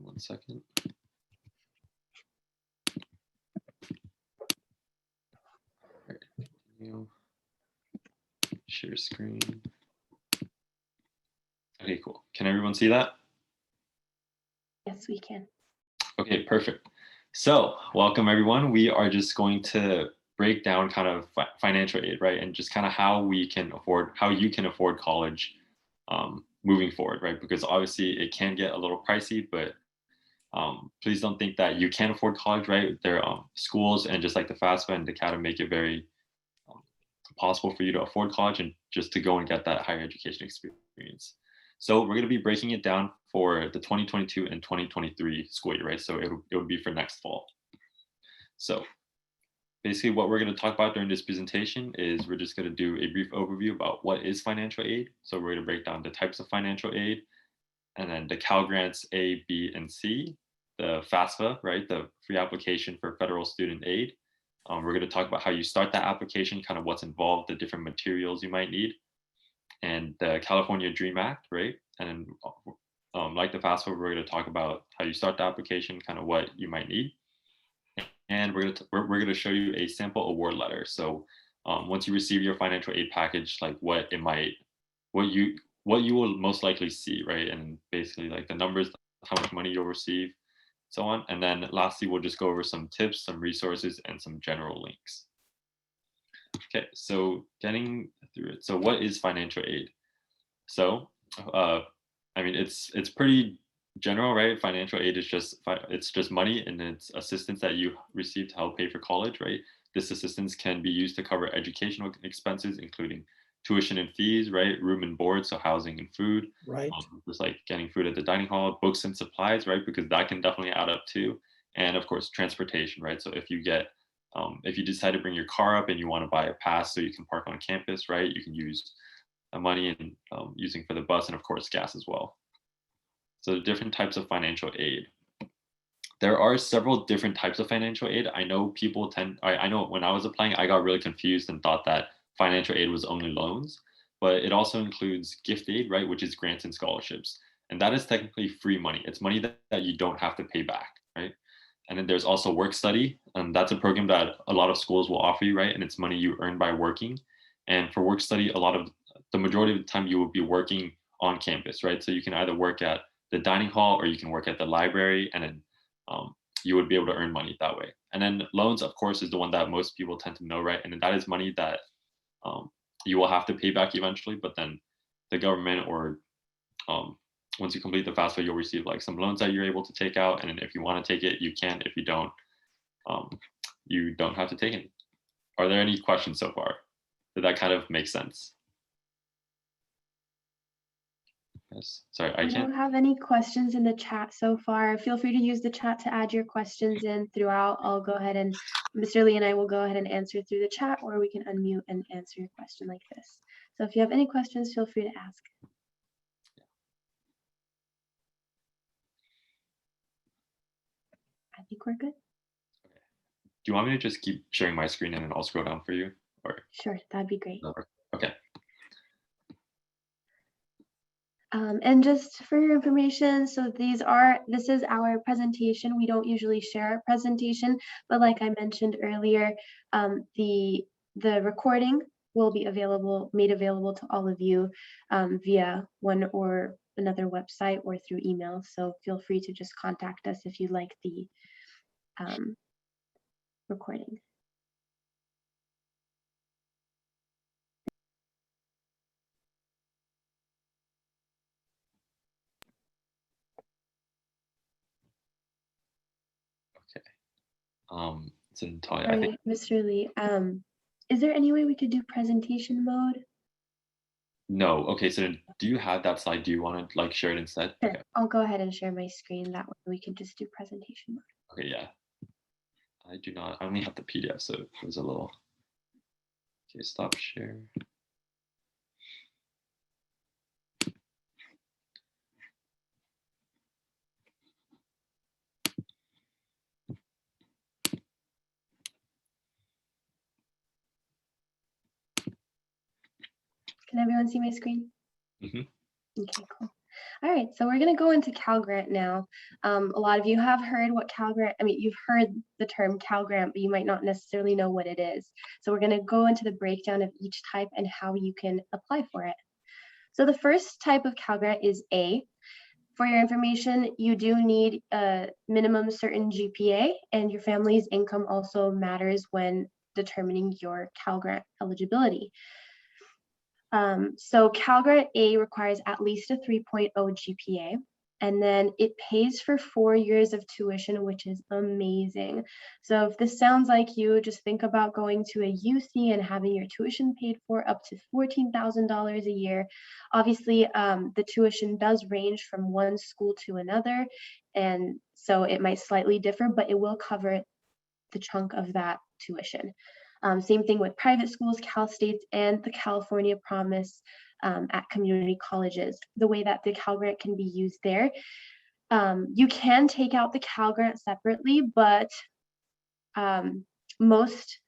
1 second. All right, continue. Share screen. Okay, cool. Can everyone see that? Yes, we can. Okay, perfect. So welcome everyone. We are just going to break down kind of financial aid, right? And just kind of how you can afford college moving forward, right? Because obviously it can get a little pricey, but please don't think that you can't afford college, right? There are schools and just like the FAFSA and the CATA make it very possible for you to afford college and just to go and get that higher education experience. So we're going to be breaking it down for the 2022 and 2023 school year, right? So it would be for next fall. So basically what we're going to talk about during this presentation is we're just going to do a brief overview about what is financial aid. So we're going to break down the types of financial aid, and then the Cal Grants A, B, and C, the FAFSA, right, the free application for federal student aid. We're going to talk about how you start that application, kind of what's involved, the different materials you might need, and the California Dream Act, right? And then like the FAFSA, we're going to talk about how you start the application, kind of what you might need. And we're going to show you a sample award letter. So once you receive your financial aid package, like what you will most likely see, right? And basically like the numbers, how much money you'll receive, so on. And then lastly, we'll just go over some tips, some resources, and some general links. Okay, so getting through it. So what is financial aid? So, I mean, it's pretty general, right? Financial aid is just money and it's assistance that you receive to help pay for college, right? This assistance can be used to cover educational expenses, including tuition and fees, right? Room and board, so housing and food. Right. Just like getting food at the dining hall, books and supplies, right? Because that can definitely add up too. And of course, transportation, right? So if you decide to bring your car up and you want to buy a pass so you can park on campus, right? You can use the money and using for the bus, and of course gas as well. So the different types of financial aid. There are several different types of financial aid. I know I know when I was applying, I got really confused and thought that financial aid was only loans, but it also includes gift aid, right? Which is grants and scholarships. And that is technically free money. It's money that you don't have to pay back, right? And then there's also work study. That's a program that a lot of schools will offer you, right? And it's money you earn by working. And for work study, the majority of the time you will be working on campus, right? So you can either work at the dining hall or you can work at the library, and then you would be able to earn money that way. And then loans, of course, is the one that most people tend to know, right? And that is money that you will have to pay back eventually, but then the government or once you complete the FAFSA, you'll receive like some loans that you're able to take out. And then if you want to take it, you can. If you don't have to take it. Are there any questions so far? Did that kind of make sense? Yes. Sorry, I can't. don't have any questions in the chat so far. Feel free to use the chat to add your questions in throughout. I'll go ahead and Mr. Lee and I will go ahead and answer through the chat, or we can unmute and answer your question like this. So if you have any questions, feel free to ask. I think we're good. Okay. Do you want me to just keep sharing my screen and then I'll scroll down for you? Or Sure, that'd be great. okay. And just for your information, so this is our presentation. We don't usually share our presentation, but like I mentioned earlier, the recording will be made available to all of you via one or another website or through email. So feel free to just contact us if you'd like the recording. So Natalia, All I right, think Mr. Lee, is there any way we could do presentation mode? no. Okay, so do you have that slide? Do you want to like share it instead? Sure. Okay. I'll go ahead and share my screen. That way we can just do presentation mode. Okay, yeah. I do not. I only have the PDF, so it was a little. Okay, stop share. Can everyone see my screen? Mm-hmm. Okay, cool. All right, so we're going to go into Cal Grant now. A lot of you have heard what Cal Grant, you've heard the term Cal Grant, but you might not necessarily know what it is. So we're going to go into the breakdown of each type and how you can apply for it. So the first type of Cal Grant is A. For your information, you do need a minimum certain GPA, and your family's income also matters when determining your Cal Grant eligibility. So Cal Grant A requires at least a 3.0 GPA, and then it pays for 4 years of tuition, which is amazing. So if this sounds like you, just think about going to a UC and having your tuition paid for up to $14,000 a year. Obviously, the tuition does range from one school to another, and so it might slightly differ, but it will cover the chunk of that tuition. Same thing with private schools, Cal States, and the California Promise at community colleges. The way that the Cal Grant can be used there, you can take out the Cal Grant separately, but most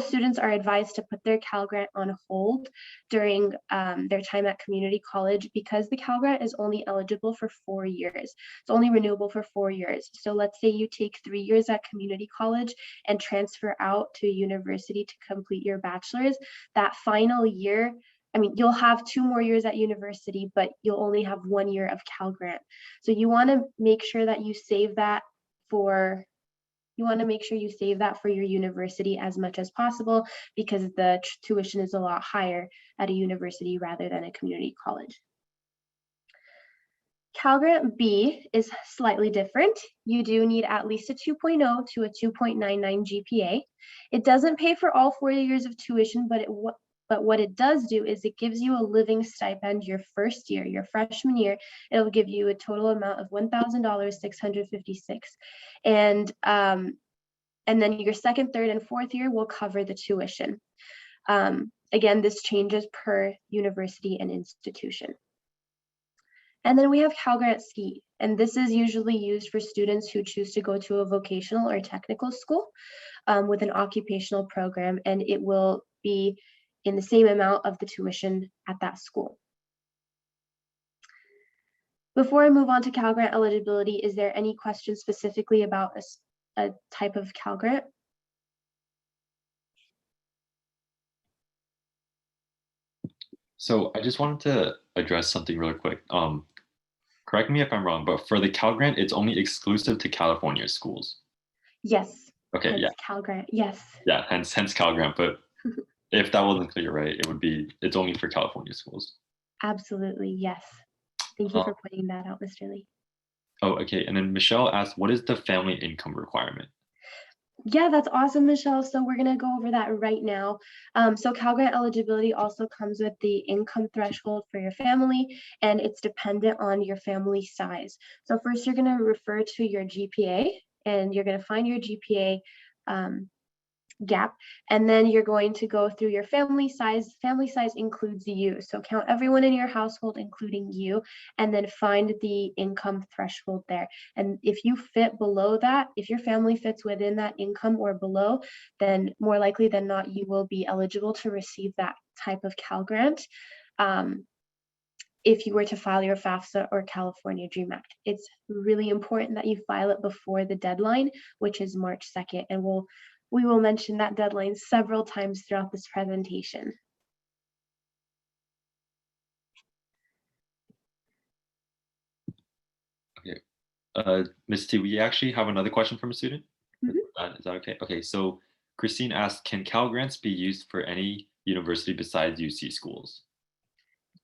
students are advised to put their Cal Grant on hold during their time at community college because the Cal Grant is only eligible for 4 years. It's only renewable for 4 years. So let's say you take 3 years at community college and transfer out to university to complete your bachelor's. That final year, you'll have 2 more years at university, but you'll only have 1 year of Cal Grant. So you want to make sure that you save that for your university as much as possible because the tuition is a lot higher at a university rather than a community college. Cal Grant B is slightly different. You do need at least a 2.0 to a 2.99 GPA. It doesn't pay for all 4 years of tuition, but what it does do is it gives you a living stipend your first year, your freshman year. It'll give you a total amount of $1,656. And then your second, third, and fourth year will cover the tuition. Again, this changes per university and institution. And then we have Cal Grant C, and this is usually used for students who choose to go to a vocational or technical school with an occupational program, and it will be in the same amount of the tuition at that school. Before I move on to Cal Grant eligibility, is there any questions specifically about a type of Cal Grant? So I just wanted to address something really quick. Correct me if I'm wrong, but for the Cal Grant, it's only exclusive to California schools. Yes. Okay, hence yeah. Cal Grant, yes. Yeah, hence Cal Grant, but if that wasn't clear, right, it's only for California schools. Absolutely, yes. Thank you for pointing that out, Mr. Lee. Oh, okay. And then Michelle asked, what is the family income requirement? Yeah, that's awesome, Michelle. So we're gonna go over that right now. So Cal Grant eligibility also comes with the income threshold for your family, and it's dependent on your family size. So first you're gonna refer to your GPA, and you're gonna find your GPA gap, and then you're going to go through your family size. Family size includes you, so count everyone in your household including you, and then find the income threshold there. And if you fit below that, if your family fits within that income or below, then more likely than not you will be eligible to receive that type of Cal Grant. If you were to file your FAFSA or California Dream Act, it's really important that you file it before the deadline, which is March 2nd, and we will mention that deadline several times throughout this presentation. Okay. Ms. T, we actually have another question from a student. Mm-hmm. Is that okay? Okay, so Christine asked, can Cal Grants be used for any university besides UC schools?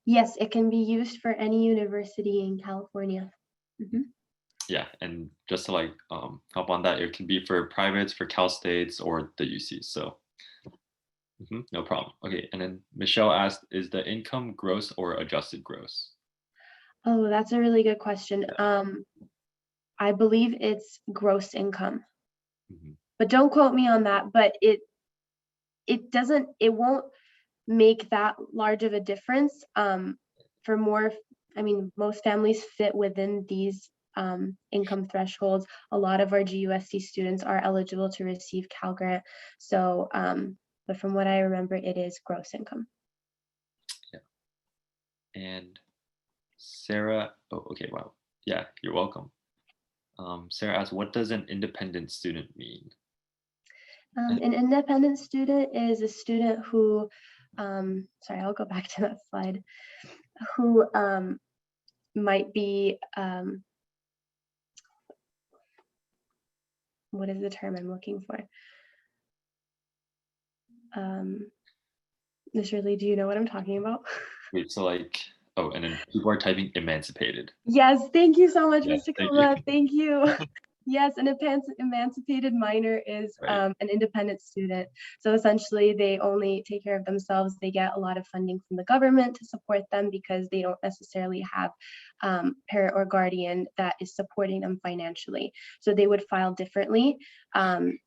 Yes, it can be used for any university in California. Mm-hmm. Yeah, and just to help on that, it can be for privates, for Cal States, or the UCs. So no problem. Okay, and then Michelle asked, is the income gross or adjusted gross? Oh, that's a really good question. I believe it's gross income, but don't quote me on that. But it won't make that large of a difference. For more, most families fit within these income thresholds. A lot of our GUSD students are eligible to receive Cal Grant. So, but from what I remember, it is gross income. Yeah. And Sarah, oh, okay, wow. Yeah, you're welcome. Sarah asks, what does an independent student mean? An independent student is a student who, sorry, I'll go back to that slide, who might be, what is the term I'm looking for? Miss Ridley, do you know what I'm talking about? Wait, so like, oh, and then people are typing emancipated. Yes, thank you so much, Yeah, Mr. thank you. Koma. Thank you. Yes, an emancipated minor is Right. an independent student. So essentially, they only take care of themselves. They get a lot of funding from the government to support them because they don't necessarily have parent or guardian that is supporting them financially. So they would file differently, and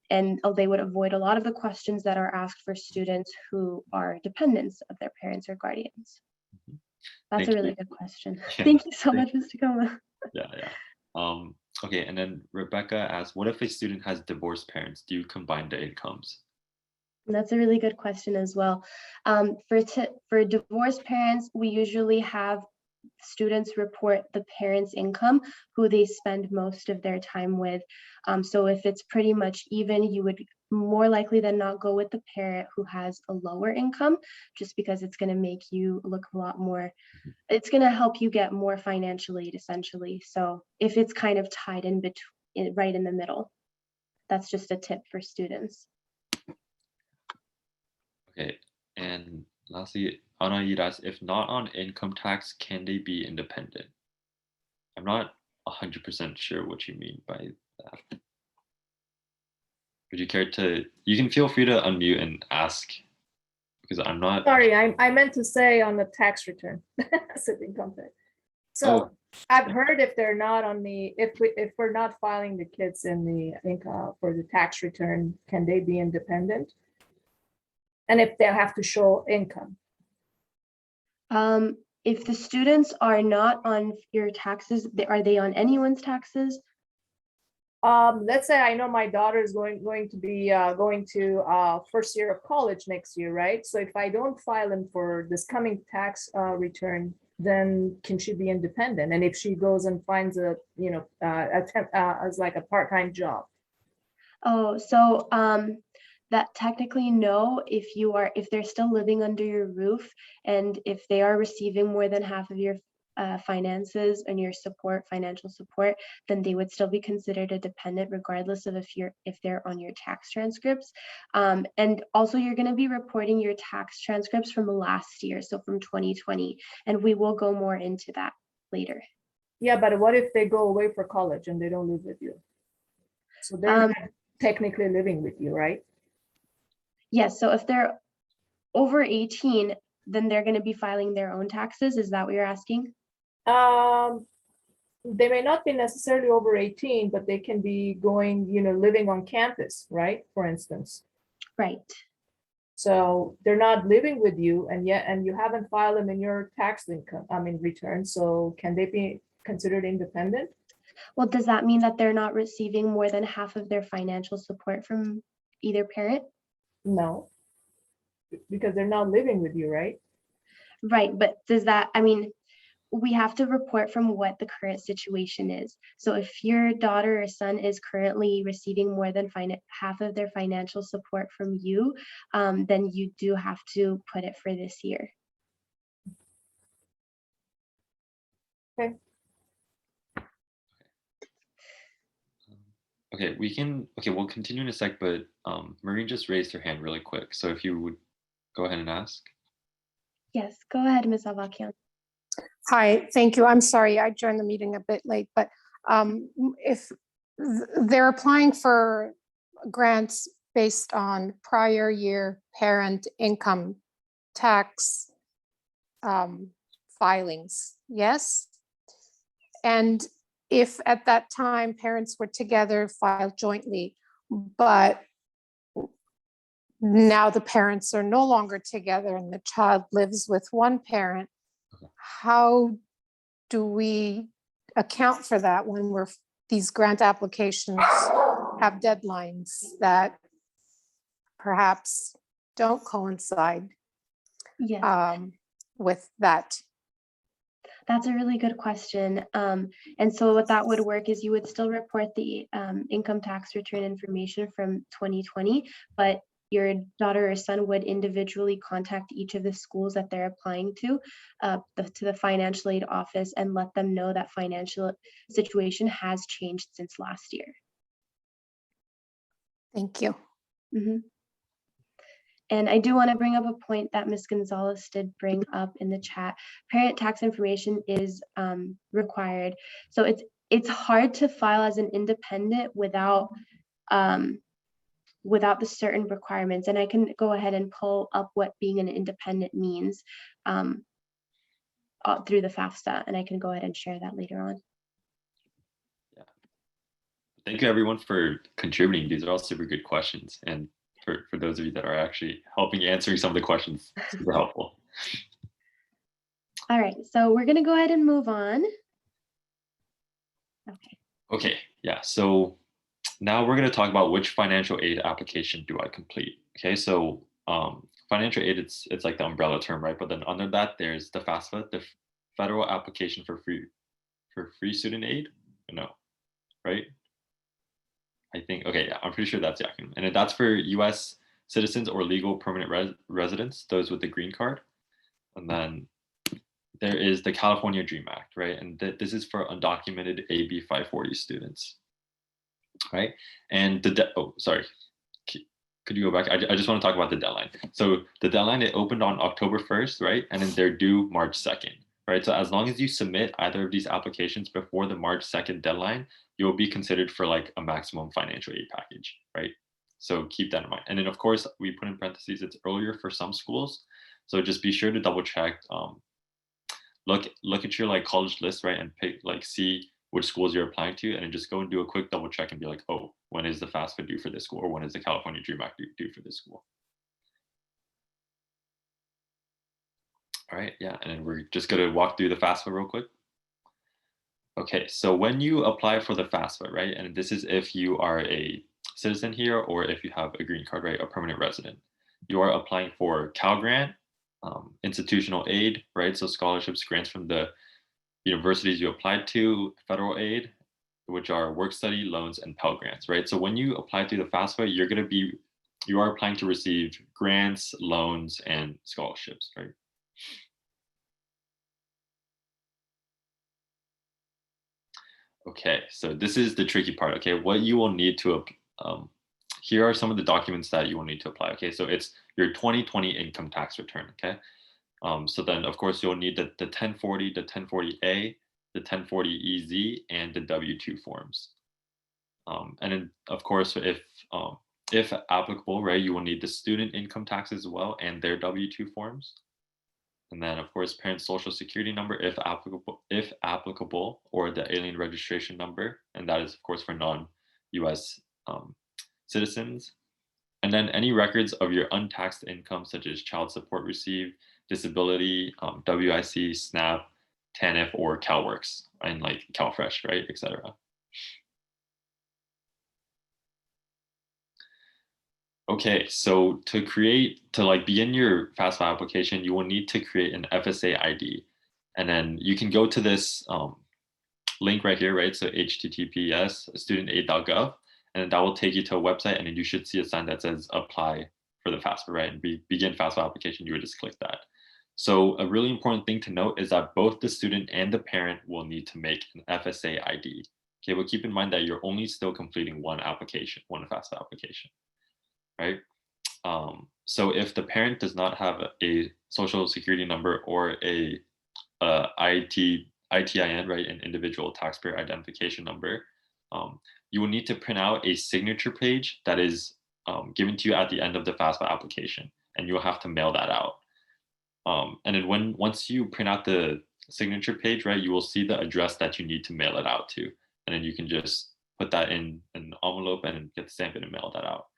they would avoid a lot of the questions that are asked for students who are dependents of their parents or guardians. That's Thank a you. really good question. Yeah, Thank you so thank much, Mr. Koma. Yeah, yeah. Okay, and then Rebecca asks, what if a student has divorced parents? Do you combine the incomes? That's a really good question as well. For divorced parents, we usually have students report the parents' income, who they spend most of their time with. So if it's pretty much even, you would more likely than not go with the parent who has a lower income, just because it's going to make you look a lot more, it's going to help you get more financial aid essentially. So if it's kind of tied in between, right in the middle, that's just a tip for students. Okay, and lastly, Anna asks, if not on income tax, can they be independent? I'm not 100% sure what you mean by that. Would you care to, you can feel free to unmute and ask because I'm not. Sorry, I meant to say on the tax return, so income tax. So I've heard if they're not on the, if we're not filing the kids in the income for the tax return, can they be independent? And if they have to show income? If the students are not on your taxes, are they on anyone's taxes? Let's say I know my daughter is going to be going to first year of college next year, right? So if I don't file them for this coming tax return, then can she be independent? And if she goes and finds a as like a part-time job? Oh, so that technically no, if they're still living under your roof and if they are receiving more than half of your finances and your financial support, then they would still be considered a dependent regardless of if they're on your tax transcripts. And also you're going to be reporting your tax transcripts from last year, so from 2020, and we will go more into that later. Yeah, but what if they go away for college and they don't live with you? So they're not technically living with you, right? Yes, so if they're over 18, then they're going to be filing their own taxes. Is that what you're asking? They may not be necessarily over 18, but they can be going, living on campus, right? For instance. Right. So they're not living with you, and you haven't filed them in your tax income, return. So can they be considered independent? Well, does that mean that they're not receiving more than half of their financial support from either parent? No, because they're not living with you, right? Right, but we have to report from what the current situation is. So if your daughter or son is currently receiving more than half of their financial support from you, then you do have to put it for this year. Okay. Okay, we'll continue in a sec, but Maureen just raised her hand really quick. So if you would go ahead and ask. Yes, go ahead, Ms. Avakian. Hi, thank you. I'm sorry, I joined the meeting a bit late, but if they're applying for grants based on prior year parent income tax filings, yes? And if at that time parents were together, filed jointly, but now the parents are no longer together and the child lives with one parent, how do we account for that when these grant applications have deadlines that perhaps don't coincide Yes. with that? That's a really good question. And so what that would work is you would still report the income tax return information from 2020, but your daughter or son would individually contact each of the schools that they're applying to the financial aid office and let them know that financial situation has changed since last year. Thank you. Mm-hmm. And I do want to bring up a point that Ms. Gonzalez did bring up in the chat. Parent tax information is required. So it's hard to file as an independent without the certain requirements. And I can go ahead and pull up what being an independent means through the FAFSA, and I can go ahead and share that later on. Yeah. Thank you everyone for contributing. These are all super good questions. And for those of you that are actually helping answering some of the questions, super helpful. All right, so we're gonna go ahead and move on. Okay, yeah, so now we're gonna talk about which financial aid application do I complete. Okay, so financial aid, it's like the umbrella term, right? But then under that, there's the FAFSA, the Federal Application for Free Student Aid, no, right? I think, okay, yeah, I'm pretty sure that's the acronym. And that's for US citizens or legal permanent residents, those with the green card. And then there is the California DREAM Act, right? And this is for undocumented AB 540 students, right? And oh, sorry, could you go back? I just want to talk about the deadline. So the deadline, it opened on October 1st, right? And then they're due March 2nd, right? So as long as you submit either of these applications before the March 2nd deadline, you'll be considered for like a maximum financial aid package, right? So keep that in mind. And then of course, we put in parentheses, it's earlier for some schools. So just be sure to double check, look at your like college list, right? And pick, like, see which schools you're applying to, and then just go and do a quick double check and be like, oh, when is the FAFSA due for this school? Or when is the California DREAM Act due for this school? All right, yeah, and then we're just gonna walk through the FAFSA real quick. Okay, so when you apply for the FAFSA, right, and this is if you are a citizen here or if you have a green card, right, a permanent resident, you are applying for Cal Grant, institutional aid, right, so scholarships, grants from the universities you applied to, federal aid, which are work study loans and Pell Grants, right? So when you apply through the FAFSA, you are applying to receive grants, loans, and scholarships, right? Okay, so this is the tricky part, okay? What you will need to, here are some of the documents that you will need to apply, okay? So it's your 2020 income tax return, okay? So then, of course, you'll need the 1040, the 1040A, the 1040EZ, and the W-2 forms. And then, of course, if applicable, right, you will need the student income tax as well and their W-2 forms. And then, of course, parent social security number, if applicable, or the alien registration number, and that is, of course, for non-US citizens. And then any records of your untaxed income, such as child support received, disability, WIC, SNAP, TANF, or CalWorks, and like CalFresh, right, etc. Okay, so to begin your FAFSA application, you will need to create an FSA ID. And then you can go to this link right here, right? So https://studentaid.gov, and that will take you to a website, and then you should see a sign that says apply for the FAFSA, right? And begin FAFSA application, you would just click that. So a really important thing to note is that both the student and the parent will need to make an FSA ID. Okay, but keep in mind that you're only still completing one application, one FAFSA application, right? So if the parent does not have a social security number or a ITIN, right, an individual taxpayer identification number, you will need to print out a signature page that is given to you at the end of the FAFSA application, and you'll have to mail that out. And then once you print out the signature page, right, you will see the address that you need to mail it out to, and then you can just put that in an envelope and get the stamp it and mail that out.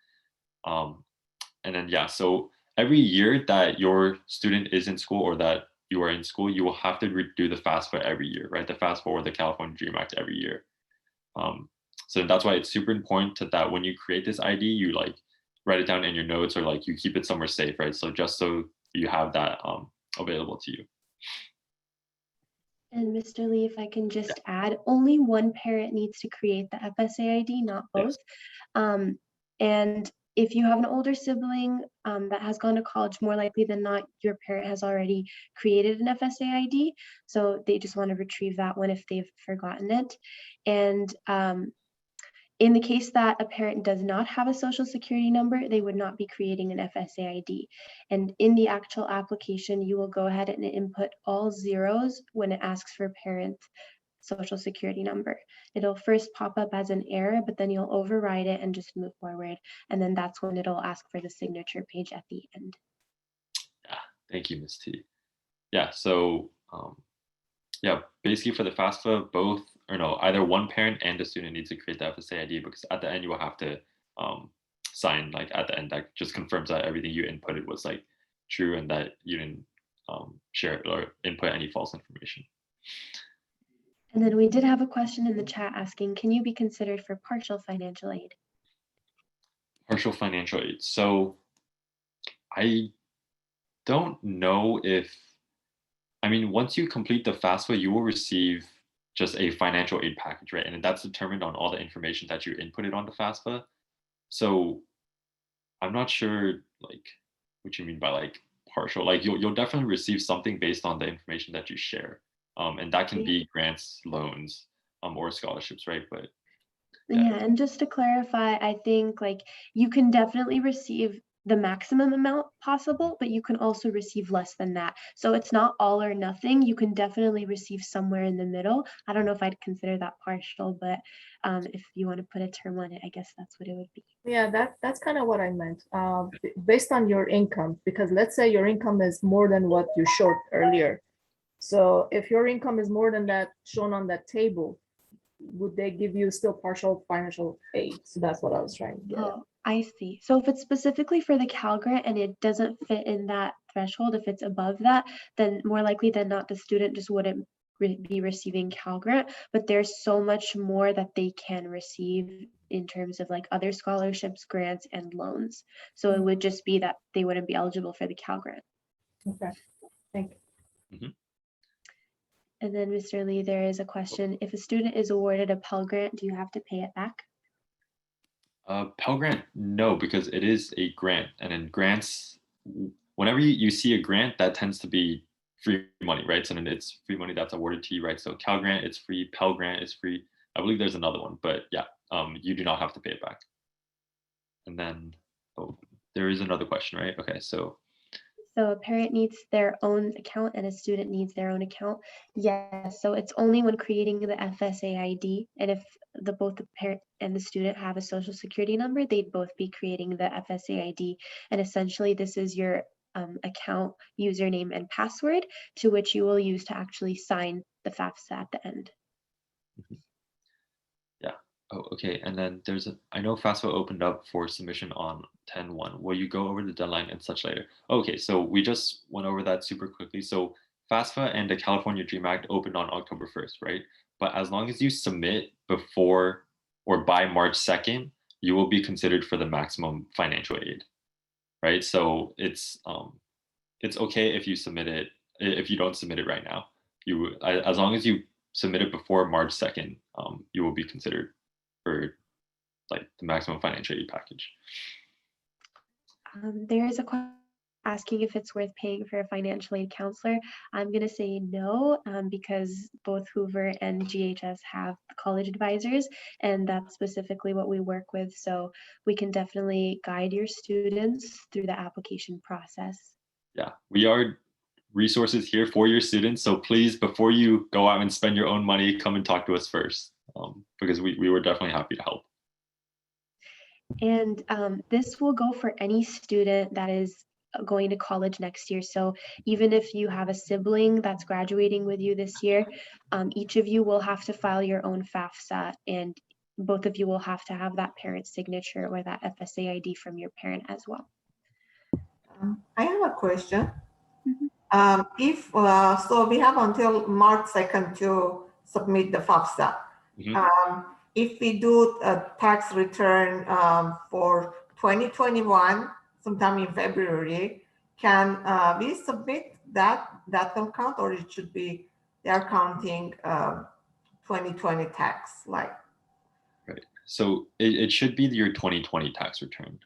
And then, yeah, so every year that your student is in school or that you are in school, you will have to do the FAFSA every year, right? The FAFSA or the California DREAM Act every year. So that's why it's super important that when you create this ID, you like write it down in your notes or like you keep it somewhere safe, right? So just so you have that available to you. And Mr. Lee, if I can just add, only one parent needs to create the FSA ID, not both. And if you have an older sibling that has gone to college, more likely than not, your parent has already created an FSA ID. So they just want to retrieve that one if they've forgotten it. And in the case that a parent does not have a social security number, they would not be creating an FSA ID. And in the actual application, you will go ahead and input all zeros when it asks for parent social security number. It'll first pop up as an error, but then you'll override it and just move forward. And then that's when it'll ask for the signature page at the end. Yeah, thank you, Ms. T. Yeah, so yeah, basically for the FAFSA, either one parent and the student needs to create the FSA ID, because at the end you will have to sign, like at the end, that just confirms that everything you inputted was like true and that you didn't share or input any false information. And then we did have a question in the chat asking, can you be considered for partial financial aid? Partial financial aid. So I don't know if, I mean, once you complete the FAFSA, you will receive just a financial aid package, right? And that's determined on all the information that you inputted on the FAFSA. So I'm not sure like what you mean by like partial. Like you'll definitely receive something based on the information that you share. And that can be grants, loans, or scholarships, right? But yeah, and just to clarify, I think like you can definitely receive the maximum amount possible, but you can also receive less than that. So it's not all or nothing. You can definitely receive somewhere in the middle. I don't know if I'd consider that partial, but if you want to put a term on it, I guess that's what it would be. Yeah, that's kind of what I meant. Based on your income, because let's say your income is more than what you showed earlier. So if your income is more than that shown on that table, would they give you still partial financial aid? So that's what I was trying to get at. Oh, I see. So if it's specifically for the Cal Grant and it doesn't fit in that threshold, if it's above that, then more likely than not, the student just wouldn't be receiving Cal Grant. But there's so much more that they can receive in terms of like other scholarships, grants, and loans. So it would just be that they wouldn't be eligible for the Cal Grant. Okay, thank you. Mhm. And then Mr. Lee, there is a question. If a student is awarded a Pell Grant, do you have to pay it back? Pell Grant, no, because it is a grant. And in grants, whenever you see a grant, that tends to be free money, right? So then it's free money that's awarded to you, right? So Cal Grant, it's free. Pell Grant is free. I believe there's another one, but yeah, you do not have to pay it back. And then, oh, there is another question, right? Okay, so a parent needs their own account and a student needs their own account. Yes, so it's only when creating the FSA ID, and if both the parent and the student have a social security number, they'd both be creating the FSA ID. And essentially this is your account username and password to which you will use to actually sign the FAFSA at the end. yeah. Oh, okay. And then I know FAFSA opened up for submission on 10/1. Will you go over the deadline and such later? Okay, so we just went over that super quickly. So FAFSA and the California Dream Act opened on October 1st, right? But as long as you submit before or by March 2nd, you will be considered for the maximum financial aid, right? So it's okay if you submit it, if you don't submit it right now. As long as you submit it before March 2nd, you will be considered for like the maximum financial aid package. There is a question asking if it's worth paying for a financial aid counselor. I'm going to say no, because both Hoover and GHS have college advisors, and that's specifically what we work with. So we can definitely guide your students through the application process. Yeah, we are resources here for your students. So please, before you go out and spend your own money, come and talk to us first, because we were definitely happy to help. And this will go for any student that is going to college next year. So even if you have a sibling that's graduating with you this year, each of you will have to file your own FAFSA, and both of you will have to have that parent signature or that FSA ID from your parent as well. I have a question. Mm-hmm. So we have until March 2nd to submit the FAFSA. Mm-hmm. If we do a tax return for 2021, sometime in February, can we submit that will count, or it should be they're counting 2020 tax, like. Right. So it should be your 2020 tax return.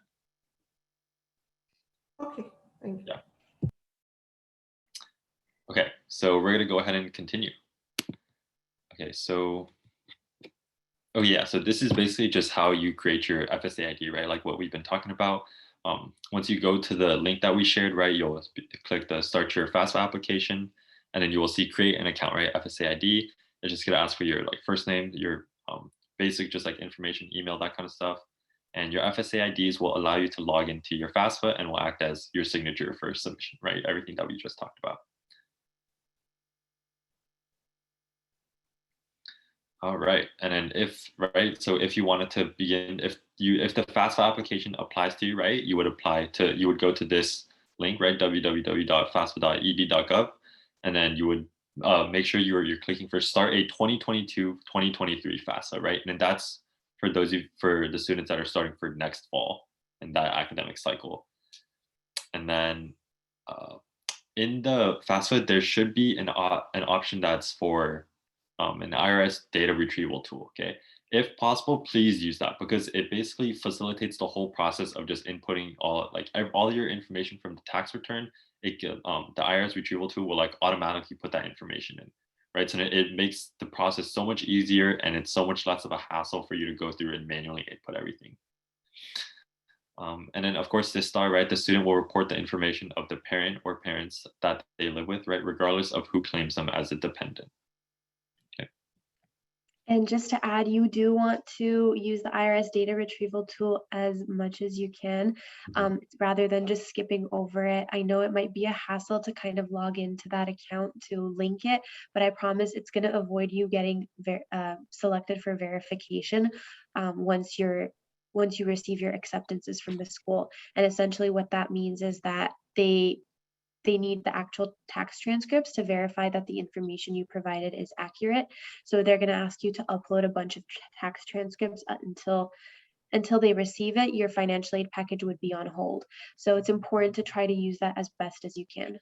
Okay, thank you. Yeah. Okay, so we're gonna go ahead and continue. Okay, so, oh yeah, so this is basically just how you create your FSA ID, right? Like what we've been talking about. Once you go to the link that we shared, right, you'll click the start your FAFSA application, and then you will see create an account, right? FSA ID. It's just gonna ask for your like first name, your basic just like information, email, that kind of stuff. And your FSA IDs will allow you to log into your FAFSA and will act as your signature for submission, right? Everything that we just talked about. All right, and then so if you wanted to begin, if the FAFSA application applies to you, right, you would go to this link, right, www.fasfa.ed.gov, and then you would make sure you're clicking for start a 2022-2023 FAFSA, right, and then that's for the students that are starting for next fall in that academic cycle, and then in the FAFSA there should be an option that's for an IRS data retrieval tool. Okay, if possible, please use that because it basically facilitates the whole process of just inputting all your information from the tax return. The IRS retrieval tool will like automatically put that information in, right? So it makes the process so much easier and it's so much less of a hassle for you to go through and manually input everything. And then of course this star, right? The student will report the information of the parent or parents that they live with, right? Regardless of who claims them as a dependent. And just to add, you do want to use the IRS data retrieval tool as much as you can, rather than just skipping over it. I know it might be a hassle to kind of log into that account to link it, but I promise it's going to avoid you getting selected for verification once you receive your acceptances from the school. And essentially what that means is that they need the actual tax transcripts to verify that the information you provided is accurate. So they're going to ask you to upload a bunch of tax transcripts until they receive it. Your financial aid package would be on hold. So it's important to try to use that as best as you can.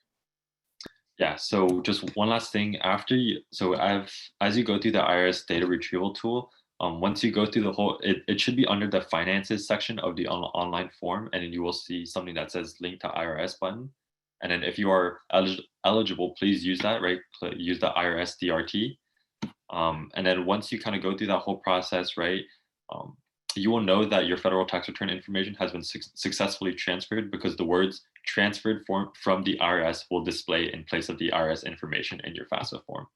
Yeah, so just one last thing as you go through the IRS data retrieval tool, once you go through the whole, it should be under the finances section of the online form, and then you will see something that says link to IRS button. And then if you are eligible, please use that, right? Use the IRS DRT. And then once you kind of go through that whole process, right, you will know that your federal tax return information has been successfully transferred because the words transferred from the IRS will display in place of the IRS information in your FAFSA form.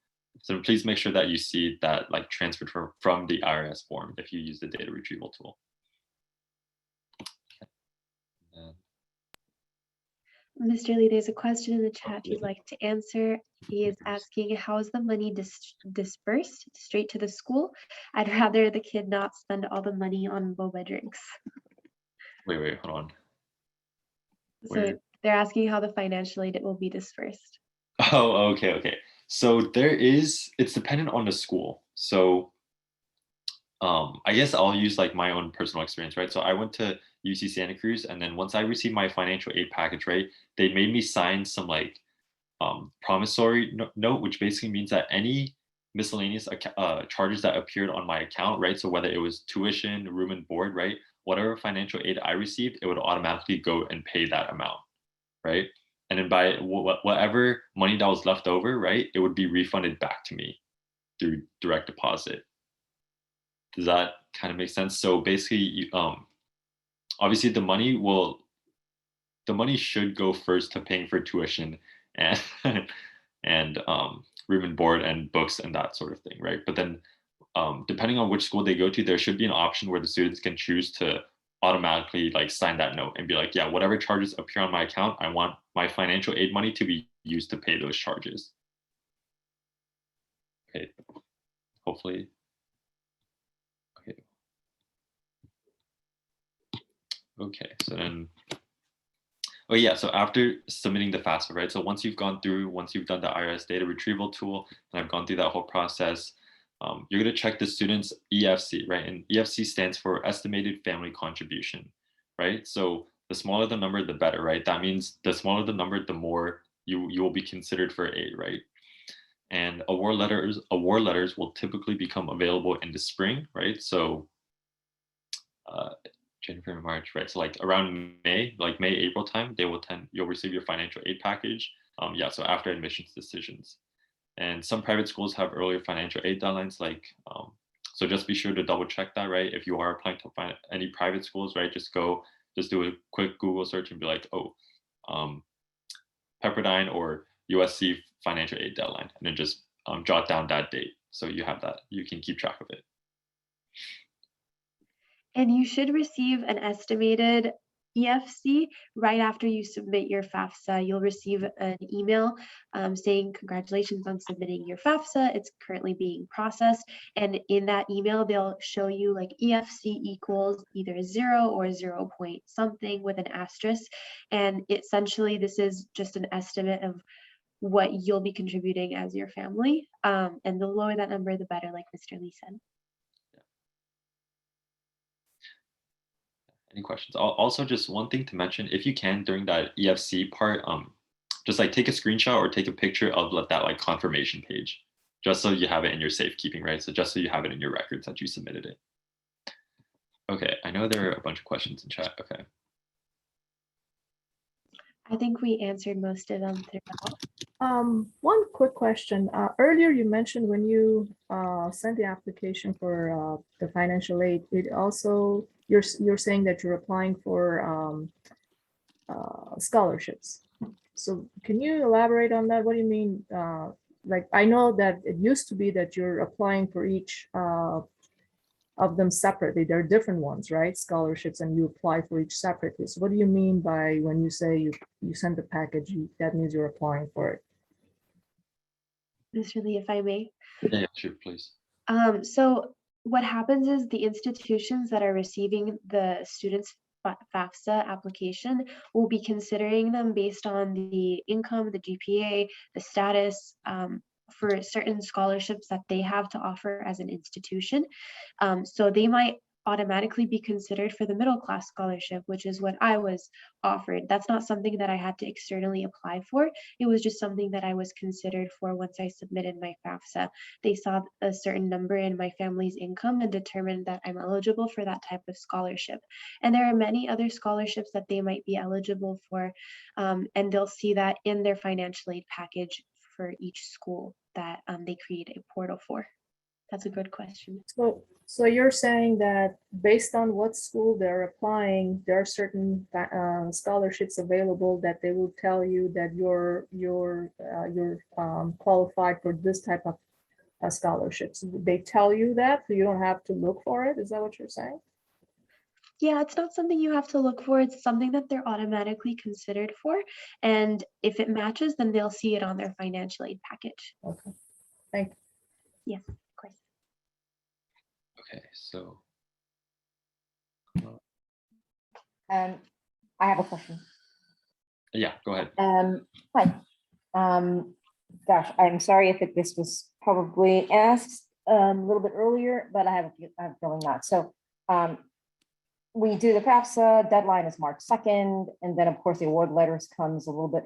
So please make sure that you see that like transferred from the IRS form if you use the data retrieval tool. Mr. Lee, there's a question in the chat you'd like to answer. He is asking, how is the money dispersed straight to the school? I'd rather the kid not spend all the money on boba drinks. Wait, hold on. So they're asking how the financial aid will be dispersed. Oh, okay. So it's dependent on the school. So I guess I'll use like my own personal experience, right? So I went to UC Santa Cruz, and then once I received my financial aid package, right, they made me sign some like promissory note, which basically means that any miscellaneous charges that appeared on my account, right? So whether it was tuition, room and board, right, whatever financial aid I received, it would automatically go and pay that amount, right? And then by whatever money that was left over, right, it would be refunded back to me through direct deposit. Does that kind of make sense? So basically, obviously the money should go first to paying for tuition and and room and board and books and that sort of thing, right? But then depending on which school they go to, there should be an option where the students can choose to automatically like sign that note and be like, yeah, whatever charges appear on my account, I want my financial aid money to be used to pay those charges. Okay, hopefully. Okay, so then, oh yeah, so after submitting the FAFSA, right? So once you've done the IRS data retrieval tool, and I've gone through that whole process, you're gonna check the student's EFC, right? And EFC stands for Estimated Family Contribution, right? So the smaller the number, the better, right? That means the smaller the number, the more you will be considered for aid, right? And award letters will typically become available in the spring, right? So January, March, right? So like around May, like May, April time, you'll receive your financial aid package. Yeah, so after admissions decisions. And some private schools have earlier financial aid deadlines, so just be sure to double check that, right? If you are applying to find any private schools, right, just do a quick Google search and be like, oh, Pepperdine or USC financial aid deadline, and then just jot down that date. So you have that, you can keep track of it. And you should receive an estimated EFC right after you submit your FAFSA. You'll receive an email saying congratulations on submitting your FAFSA. It's currently being processed. And in that email, they'll show you like EFC equals either 0 or 0 point something with an asterisk. And essentially, this is just an estimate of what you'll be contributing as your family. And the lower that number, the better, like Mr. Lee said. Any questions? Also, just one thing to mention, if you can during that EFC part, just like take a screenshot or take a picture of that like confirmation page, just so you have it in your safekeeping, right? So just so you have it in your records that you submitted it. Okay, I know there are a bunch of questions in chat. Okay. I think we answered most of them throughout. One quick question. Earlier you mentioned when you sent the application for the financial aid, it also you're saying that you're applying for scholarships. So can you elaborate on that? What do you mean? Like, I know that it used to be that you're applying for each of them separately. There are different ones, right? Scholarships, and you apply for each separately. So what do you mean by when you say you send the package, that means you're applying for it? Mr. Lee, if I may. Yeah, sure, please. So what happens is the institutions that are receiving the students' FAFSA application will be considering them based on the income, the GPA, the status, for certain scholarships that they have to offer as an institution. So they might automatically be considered for the middle class scholarship, which is what I was offered. That's not something that I had to externally apply for. It was just something that I was considered for once I submitted my FAFSA. They saw a certain number in my family's income and determined that I'm eligible for that type of scholarship. And there are many other scholarships that they might be eligible for, and they'll see that in their financial aid package for each school that they create a portal for. That's a good question. So you're saying that based on what school they're applying, there are certain scholarships available that they will tell you that you're qualified for this type of scholarships. They tell you that, so you don't have to look for it. Is that what you're saying? Yeah, it's not something you have to look for. It's something that they're automatically considered for. And if it matches, then they'll see it on their financial aid package. Okay, thank you. Yes, of course. Okay, so. I have a question. Yeah, go ahead. Hi. Gosh, I'm sorry if this was probably asked a little bit earlier, but I have a feeling not. So we do the FAFSA, deadline is March 2nd, and then of course the award letters comes a little bit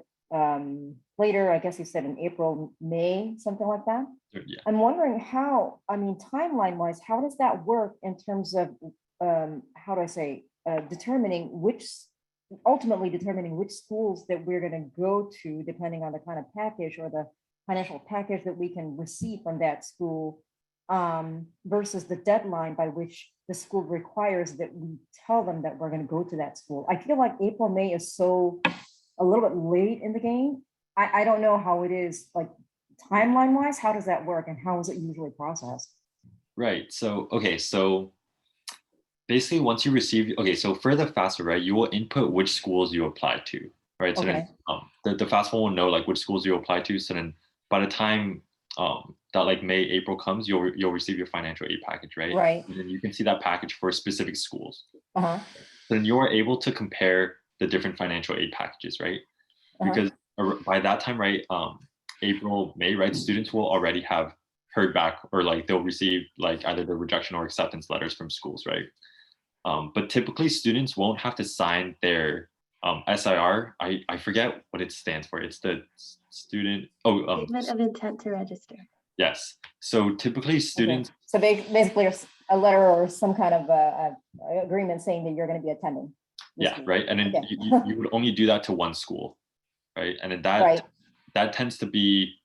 later. I guess you said in April, May, something like that. Yeah. I'm wondering how, I mean, timeline wise, how does that work in terms of how do I say, ultimately determining which schools that we're going to go to, depending on the kind of package or the financial package that we can receive from that school, versus the deadline by which the school requires that we tell them that we're going to go to that school. I feel like April, May is a little bit late in the game. I don't know how it is, like timeline wise, how does that work and how is it usually processed? Right, so, okay, so basically once you receive, so for the FAFSA, right, you will input which schools you apply to, right? So Okay. then the FAFSA will know like which schools you apply to. So then by the time that like May, April comes, you'll receive your financial aid package, right? Right. And then you can see that package for specific schools. Uh-huh. Then you are able to compare the different financial aid packages, right? Because by that time, right, April, May, right, students will already have heard back, or like they'll receive like either the rejection or acceptance letters from schools, right? But typically students won't have to sign their SIR, I forget what it stands for. It's the student, Statement of intent to register. yes. So typically students, So basically a letter or some kind of agreement saying that you're going to be attending. this yeah, week. right. And then Okay. you would only do that to one school, right? And then that Right. that tends to be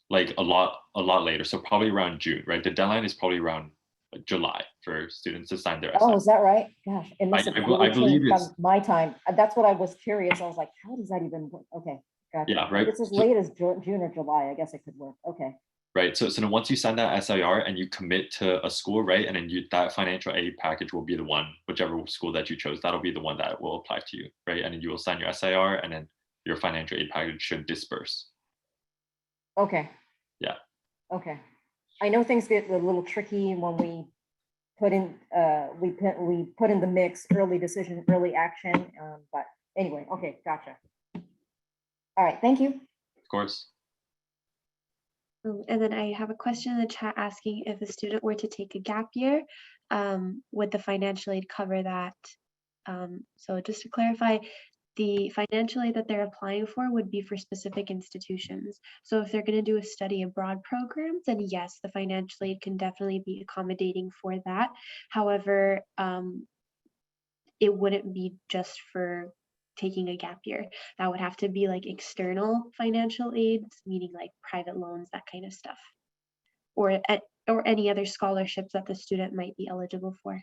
like a lot later. So probably around June, right? The deadline is probably around like July for students to sign their Oh, SIR. is that right? Gosh, it must have I really believe changed it's- from my time. That's what I was curious. I was like, how does that even work? Okay, gotcha. Yeah, right. If it's as late as June or July, I guess it could work. Okay. Right. So then once you sign that SIR and you commit to a school, right? And then that financial aid package will be the one, whichever school that you chose, that'll be the one that will apply to you, right? And then you will sign your SIR and then your financial aid package should disperse. Okay. Yeah. Okay. I know things get a little tricky when we put in we put in the mix early decision, early action. But anyway, okay, gotcha. All right, thank you. Of course. And then I have a question in the chat asking if a student were to take a gap year, would the financial aid cover that? So just to clarify, the financial aid that they're applying for would be for specific institutions. So if they're going to do a study abroad program, then yes, the financial aid can definitely be accommodating for that. However, it wouldn't be just for taking a gap year. That would have to be like external financial aids, meaning like private loans, that kind of stuff, or any other scholarships that the student might be eligible for.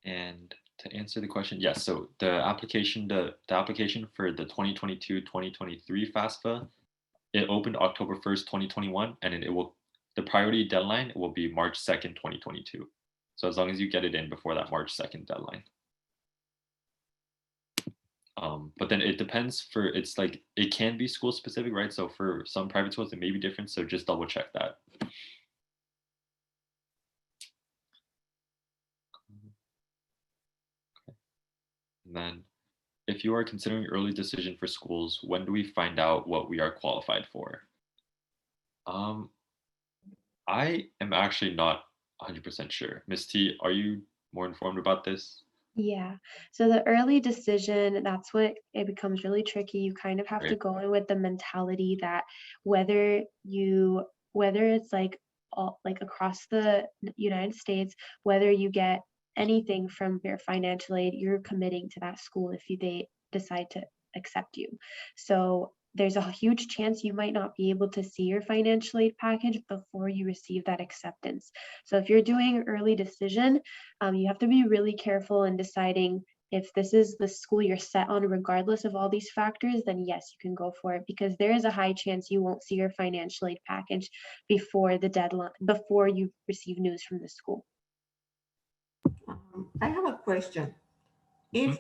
And to answer the question, yes. So the application for the 2022-2023 FAFSA, it opened October 1st, 2021, and then the priority deadline will be March 2nd, 2022. So as long as you get it in before that March 2nd deadline. But then it depends it's like, it can be school specific, right? So for some private schools, it may be different. So just double check that. And then if you are considering early decision for schools, when do we find out what we are qualified for? I am actually not 100% sure. Ms. T, are you more informed about this? Yeah, so the early decision, that's what it becomes really tricky. You kind of have to Right. go in with the mentality that whether it's like all like across the United States, whether you get anything from your financial aid, you're committing to that school if they decide to accept you. So there's a huge chance you might not be able to see your financial aid package before you receive that acceptance. So if you're doing early decision, you have to be really careful in deciding if this is the school you're set on regardless of all these factors, then yes, you can go for it, because there is a high chance you won't see your financial aid package before the deadline, before you receive news from the school. I have a question. If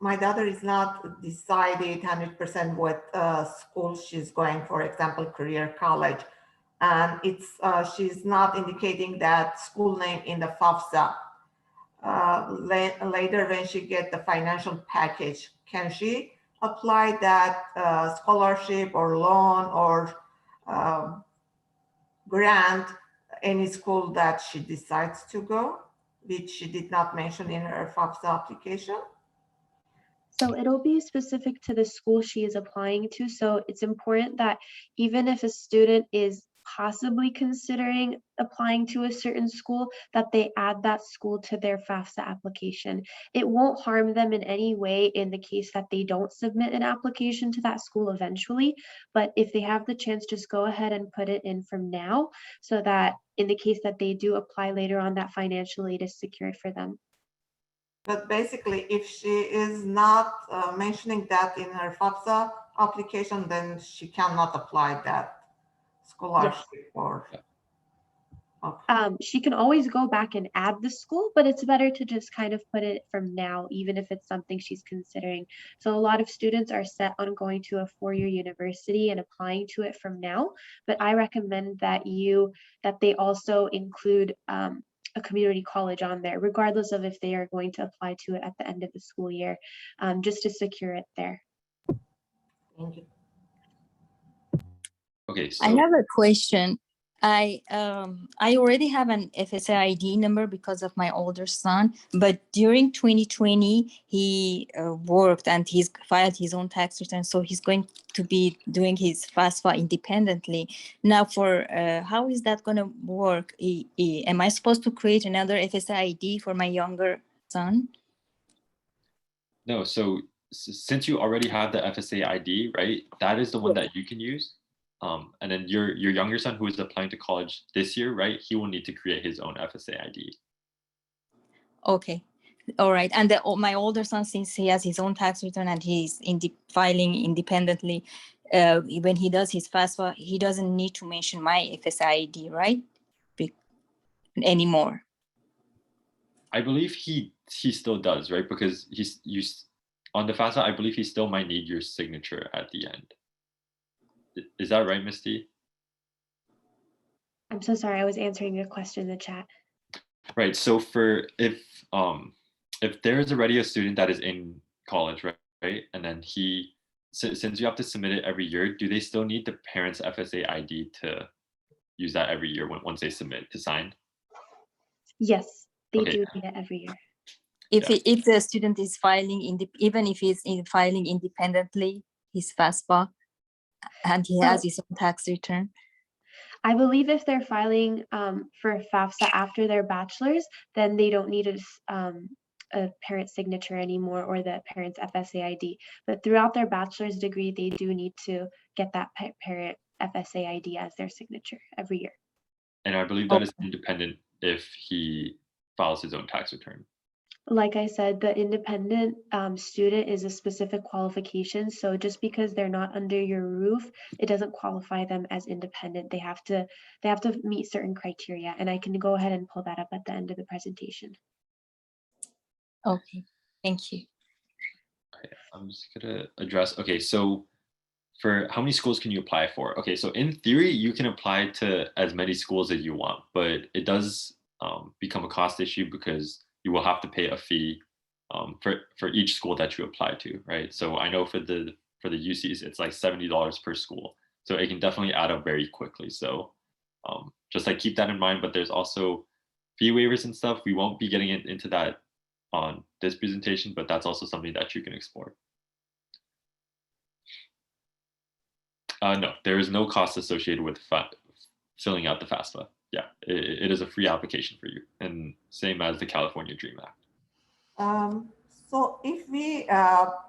my daughter is not decided 100% what school she's going, for example, career college, and she's not indicating that school name in the FAFSA, later when she get the financial package, can she apply that scholarship or loan or grant any school that she decides to go, which she did not mention in her FAFSA application? So it'll be specific to the school she is applying to. So it's important that even if a student is possibly considering applying to a certain school, that they add that school to their FAFSA application. It won't harm them in any way in the case that they don't submit an application to that school eventually. But if they have the chance, just go ahead and put it in from now, so that in the case that they do apply later on, that financial aid is secured for them. But basically, if she is not mentioning that in her FAFSA application, then she cannot apply that scholarship. Yes. Or okay. She can always go back and add the school, but it's better to just kind of put it from now, even if it's something she's considering. So a lot of students are set on going to a four-year university and applying to it from now, but I recommend that they also include a community college on there, regardless of if they are going to apply to it at the end of the school year, just to secure it there. Thank you. Okay, so I have a question. I already have an FSA ID number because of my older son, but during 2020 he worked and he's filed his own tax return, so he's going to be doing his FAFSA independently. Now, for how is that going to work? Am I supposed to create another FSA ID for my younger son? No, so since you already have the FSA ID, right? That is the one that you can use. And then your younger son who is applying to college this year, right? He will need to create his own FSA ID. Okay. All right. And my older son, since he has his own tax return and he's filing independently, when he does his FAFSA, he doesn't need to mention my FSA ID, right? Anymore. I believe he still does, right? Because on the FAFSA, I believe he still might need your signature at the end. Is that right, Misty? I'm so sorry, I was answering your question in the chat. Right. So if there is already a student that is in college, right, and then since you have to submit it every year, do they still need the parent's FSA ID to use that every year once they submit to sign? Yes, they Okay. do need it every year. If the student is filing, even if he's filing independently, his FAFSA, and he has his own tax return? I believe if they're filing for FAFSA after their bachelor's, then they don't need a parent signature anymore or the parent's FSA ID. But throughout their bachelor's degree, they do need to get that parent FSA ID as their signature every year. And I believe that is independent if he files his own tax return. Like I said, the independent student is a specific qualification. So just because they're not under your roof, it doesn't qualify them as independent. They have to meet certain criteria, and I can go ahead and pull that up at the end of the presentation. Okay, thank you. Okay, I'm just gonna address. Okay, so for how many schools can you apply for? Okay, so in theory, you can apply to as many schools as you want, but it does become a cost issue because you will have to pay a fee for each school that you apply to, right? So I know for the UCs, it's like $70 per school. So it can definitely add up very quickly. So just like keep that in mind, but there's also fee waivers and stuff. We won't be getting into that on this presentation, but that's also something that you can explore. No, there is no cost associated with filling out the FAFSA. Yeah, it is a free application for you, and same as the California Dream Act. So if we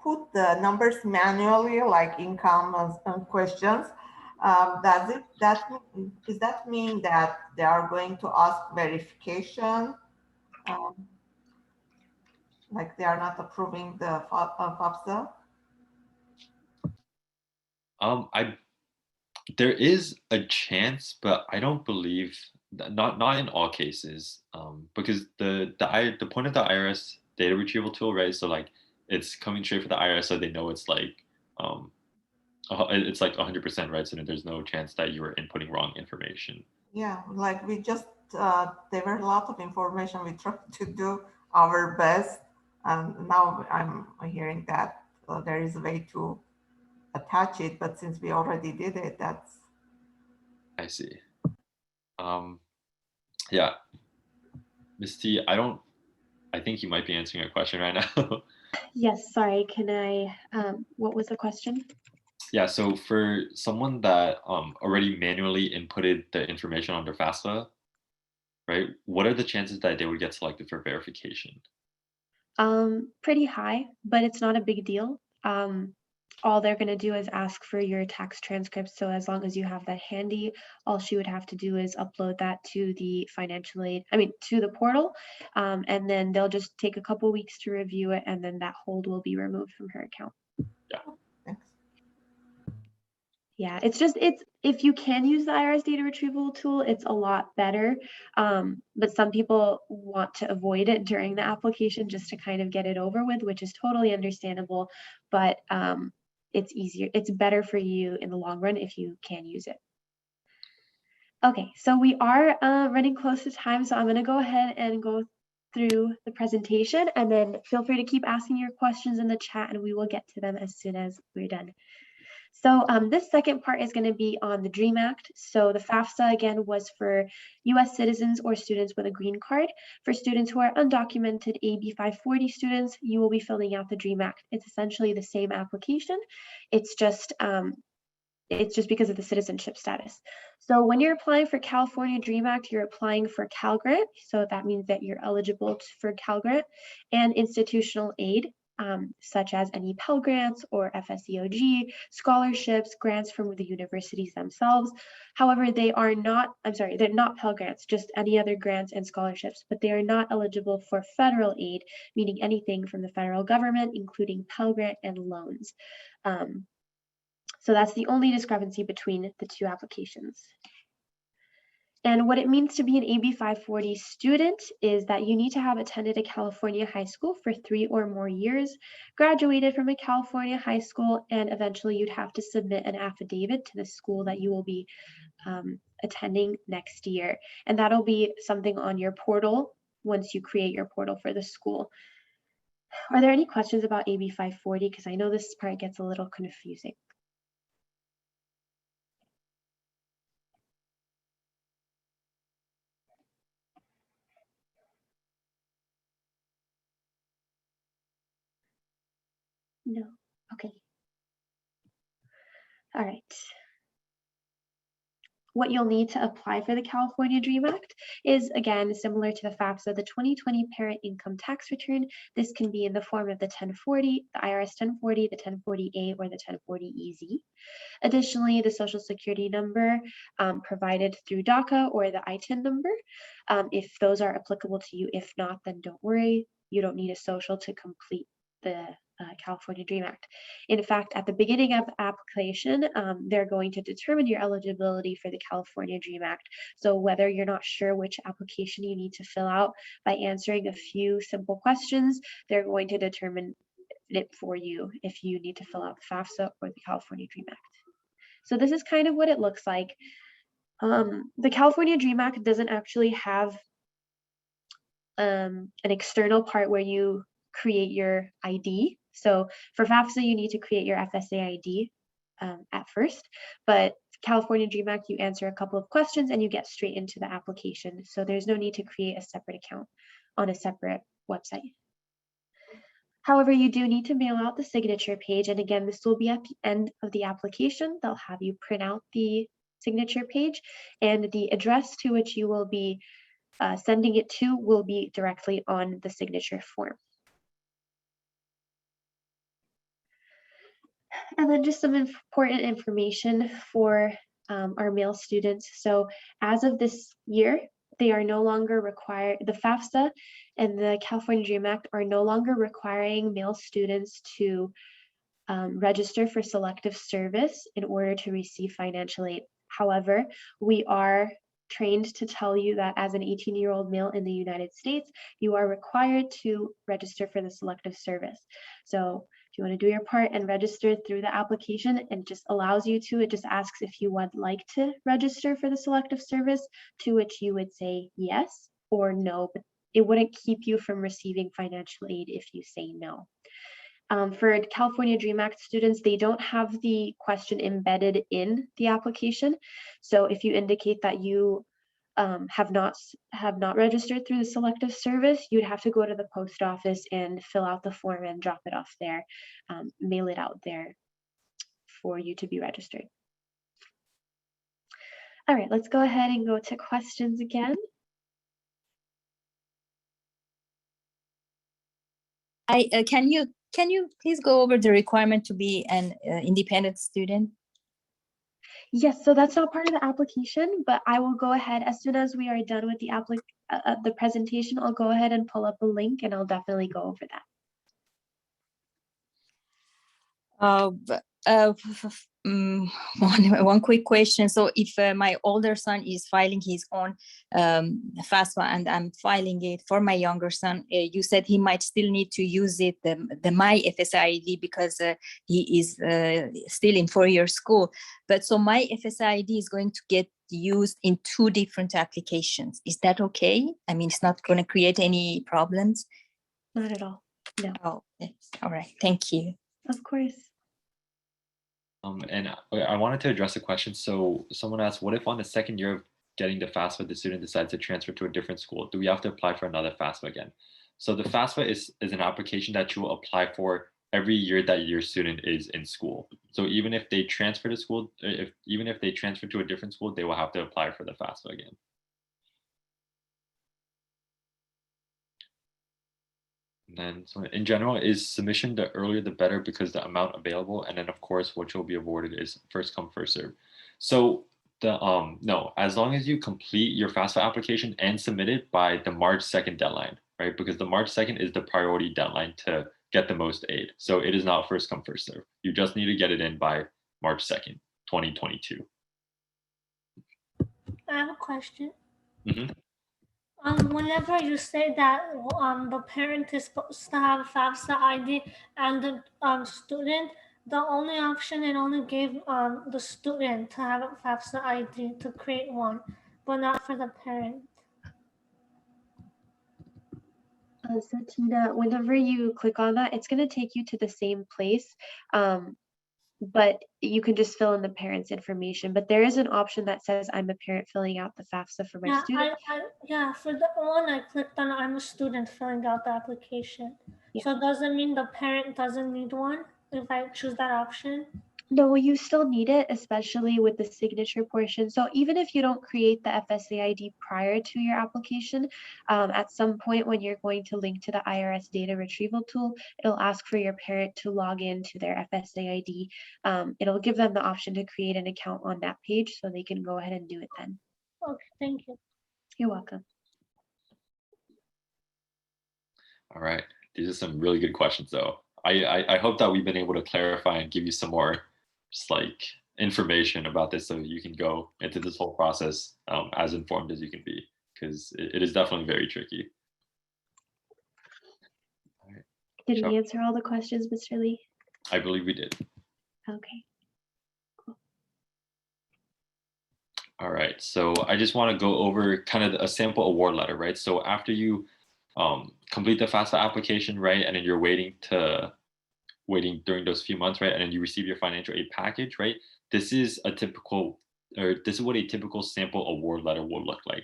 put the numbers manually, like income and questions, does that mean that they are going to ask verification? Like they are not approving the FAFSA? There is a chance, but I don't believe not in all cases, because the point of the IRS data retrieval tool, right? So like it's coming straight from the IRS, so they know it's like 100%, right? So there's no chance that you are inputting wrong information. Yeah, like we just there were a lot of information. We tried to do our best, and now I'm hearing that there is a way to attach it, but since we already did it, that's. I see. Yeah, Misty, I think you might be answering a question right now. Yes, sorry, can I, what was the question? Yeah, so for someone that already manually inputted the information on their FAFSA, right, what are the chances that they would get selected for verification? Pretty high, but it's not a big deal. All they're going to do is ask for your tax transcripts. So as long as you have that handy, all she would have to do is upload that to the to the portal. And then they'll just take a couple weeks to review it, and then that hold will be removed from her account. Yeah. Thanks. Yeah, it's if you can use the IRS data retrieval tool, it's a lot better. But some people want to avoid it during the application just to kind of get it over with, which is totally understandable. But it's easier, it's better for you in the long run if you can use it. Okay, so we are running close to time, so I'm going to go ahead and go through the presentation, and then feel free to keep asking your questions in the chat and we will get to them as soon as we're done. So this second part is going to be on the DREAM Act. So the FAFSA, again, was for US citizens or students with a green card. For students who are undocumented AB 540 students, you will be filling out the DREAM Act. It's essentially the same application. It's just because of the citizenship status. So when you're applying for California DREAM Act, you're applying for Cal Grant. So that means that you're eligible for Cal Grant and institutional aid, such as any Pell Grants or FSEOG, scholarships, grants from the universities themselves. However, they're not Pell Grants, just any other grants and scholarships, but they are not eligible for federal aid, meaning anything from the federal government, including Pell Grant and loans. So that's the only discrepancy between the two applications. And what it means to be an AB 540 student is that you need to have attended a California high school for 3 or more years, graduated from a California high school, and eventually you'd have to submit an affidavit to the school that you will be attending next year. And that'll be something on your portal once you create your portal for the school. Are there any questions about AB 540? Because I know this part gets a little confusing. No. Okay. All right. What you'll need to apply for the California DREAM Act is, again, similar to the FAFSA, the 2020 Parent Income Tax Return. This can be in the form of the 1040, the IRS 1040, the 1040A, or the 1040EZ. Additionally, the Social Security number provided through DACA or the ITIN number, if those are applicable to you. If not, then don't worry. You don't need a social to complete the California DREAM Act. In fact, at the beginning of the application, they're going to determine your eligibility for the California DREAM Act. So whether you're not sure which application you need to fill out, by answering a few simple questions, they're going to determine it for you if you need to fill out the FAFSA or the California DREAM Act. So this is kind of what it looks like. The California DREAM Act doesn't actually have an external part where you create your ID. So for FAFSA, you need to create your FSA ID at first, but California DREAM Act, you answer a couple of questions and you get straight into the application. So there's no need to create a separate account on a separate website. However, you do need to mail out the signature page. And again, this will be at the end of the application. They'll have you print out the signature page, and the address to which you will be sending it to will be directly on the signature form. And then just some important information for our male students. So as of this year, they are no longer required, the FAFSA and the California DREAM Act are no longer requiring male students to register for selective service in order to receive financial aid. However, we are trained to tell you that as an 18-year-old male in the United States, you are required to register for the selective service. So if you want to do your part and register through the application, it just allows you to, it just asks if you would like to register for the selective service, to which you would say yes or no, but it wouldn't keep you from receiving financial aid if you say no. For California DREAM Act students, they don't have the question embedded in the application. So if you indicate that you have not registered through the selective service, you'd have to go to the post office and fill out the form and drop it off there, mail it out there for you to be registered. All right, let's go ahead and go to questions again. Can you please go over the requirement to be an independent student? Yes, so that's not part of the application, but I will go ahead as soon as we are done with the presentation. I'll go ahead and pull up a link and I'll definitely go over that. One quick question. So if my older son is filing his own FAFSA and I'm filing it for my younger son, you said he might still need to use it, the my FAFSA ID, because he is still in 4-year school. But so my FAFSA ID is going to get used in 2 different applications. Is that okay? I mean, it's not going to create any problems? Not at all. No. Oh, yes. All right. Thank you. Of course. And I wanted to address a question. So someone asked, what if on the second year of getting the FAFSA, the student decides to transfer to a different school? Do we have to apply for another FAFSA again? So the FAFSA is an application that you will apply for every year that your student is in school. So even if they transfer to school, even if they transfer to a different school, they will have to apply for the FAFSA again. And then, so in general, is submission the earlier the better because the amount available, and then of course what you'll be awarded is first come first serve. So the no, as long as you complete your FAFSA application and submit it by the March 2nd deadline, right? Because the March 2nd is the priority deadline to get the most aid. So it is not first come first serve. You just need to get it in by March 2nd, 2022. I have a question. Mhm. Whenever you say that the parent is supposed to have a FAFSA ID and the student, the only option it only gave the student to have a FAFSA ID to create one, but not for the parent. So Tina, whenever you click on that, it's going to take you to the same place, but you can just fill in the parent's information. But there is an option that says I'm a parent filling out the FAFSA for my Yeah, student. yeah, for the one I clicked on, I'm a student filling out the application. Yeah. So does it mean the parent doesn't need one if I choose that option? No, you still need it, especially with the signature portion. So even if you don't create the FSA ID prior to your application, at some point when you're going to link to the IRS data retrieval tool, it'll ask for your parent to log in to their FSA ID. It'll give them the option to create an account on that page so they can go ahead and do it then. Okay, thank you. You're welcome. All right, these are some really good questions though. I hope that we've been able to clarify and give you some more just like information about this so you can go into this whole process as informed as you can be, because it is definitely very tricky. All right. Did we answer all the questions, Mr. Lee? I believe we did. Okay. All right, so I just want to go over kind of a sample award letter, right? So after you complete the FAFSA application, right, and then you're waiting during those few months, right, and then you receive your financial aid package, right? This is what a typical sample award letter will look like,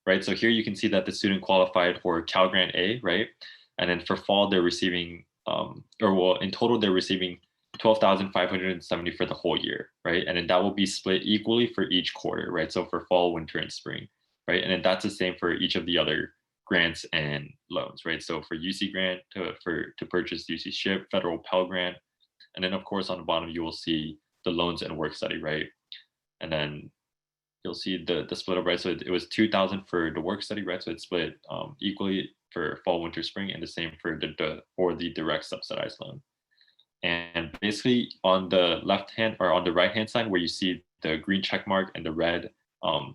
right? So here you can see that the student qualified for Cal Grant A, right? And then for fall, they're receiving, in total, they're receiving $12,570 for the whole year, right? And then that will be split equally for each quarter, right? So for fall, winter, and spring, right? And then that's the same for each of the other grants and loans, right? So for UC grant to purchase UC ship, federal Pell Grant, and then of course on the bottom you will see the loans and work study, right? And then you'll see the split up, right? So it was 2,000 for the work study, right? So it's split equally for fall, winter, spring, and the same for the direct subsidized loan. And basically on the left hand or on the right hand side where you see the green check mark and the red,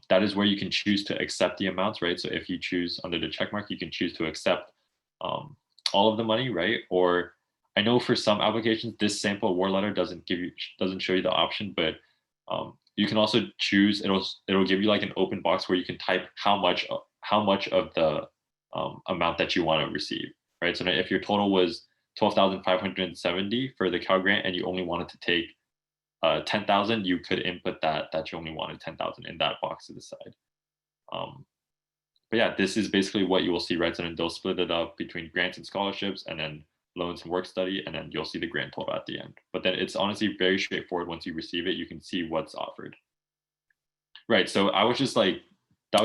that is where you can choose to accept the amounts, right? So if you choose under the check mark, you can choose to accept all of the money, right? Or I know for some applications, this sample award letter doesn't show you the option, but you can also choose, it'll give you like an open box where you can type how much of the amount that you want to receive, right? So if your total was 12,570 for the Cal Grant and you only wanted to take 10,000, you could input that you only wanted 10,000 in that box to the side. But yeah, this is basically what you will see, right? So then they'll split it up between grants and scholarships and then loans and work study, and then you'll see the grant total at the end. But then it's honestly very straightforward. Once you receive it, you can see what's offered. Right, so that was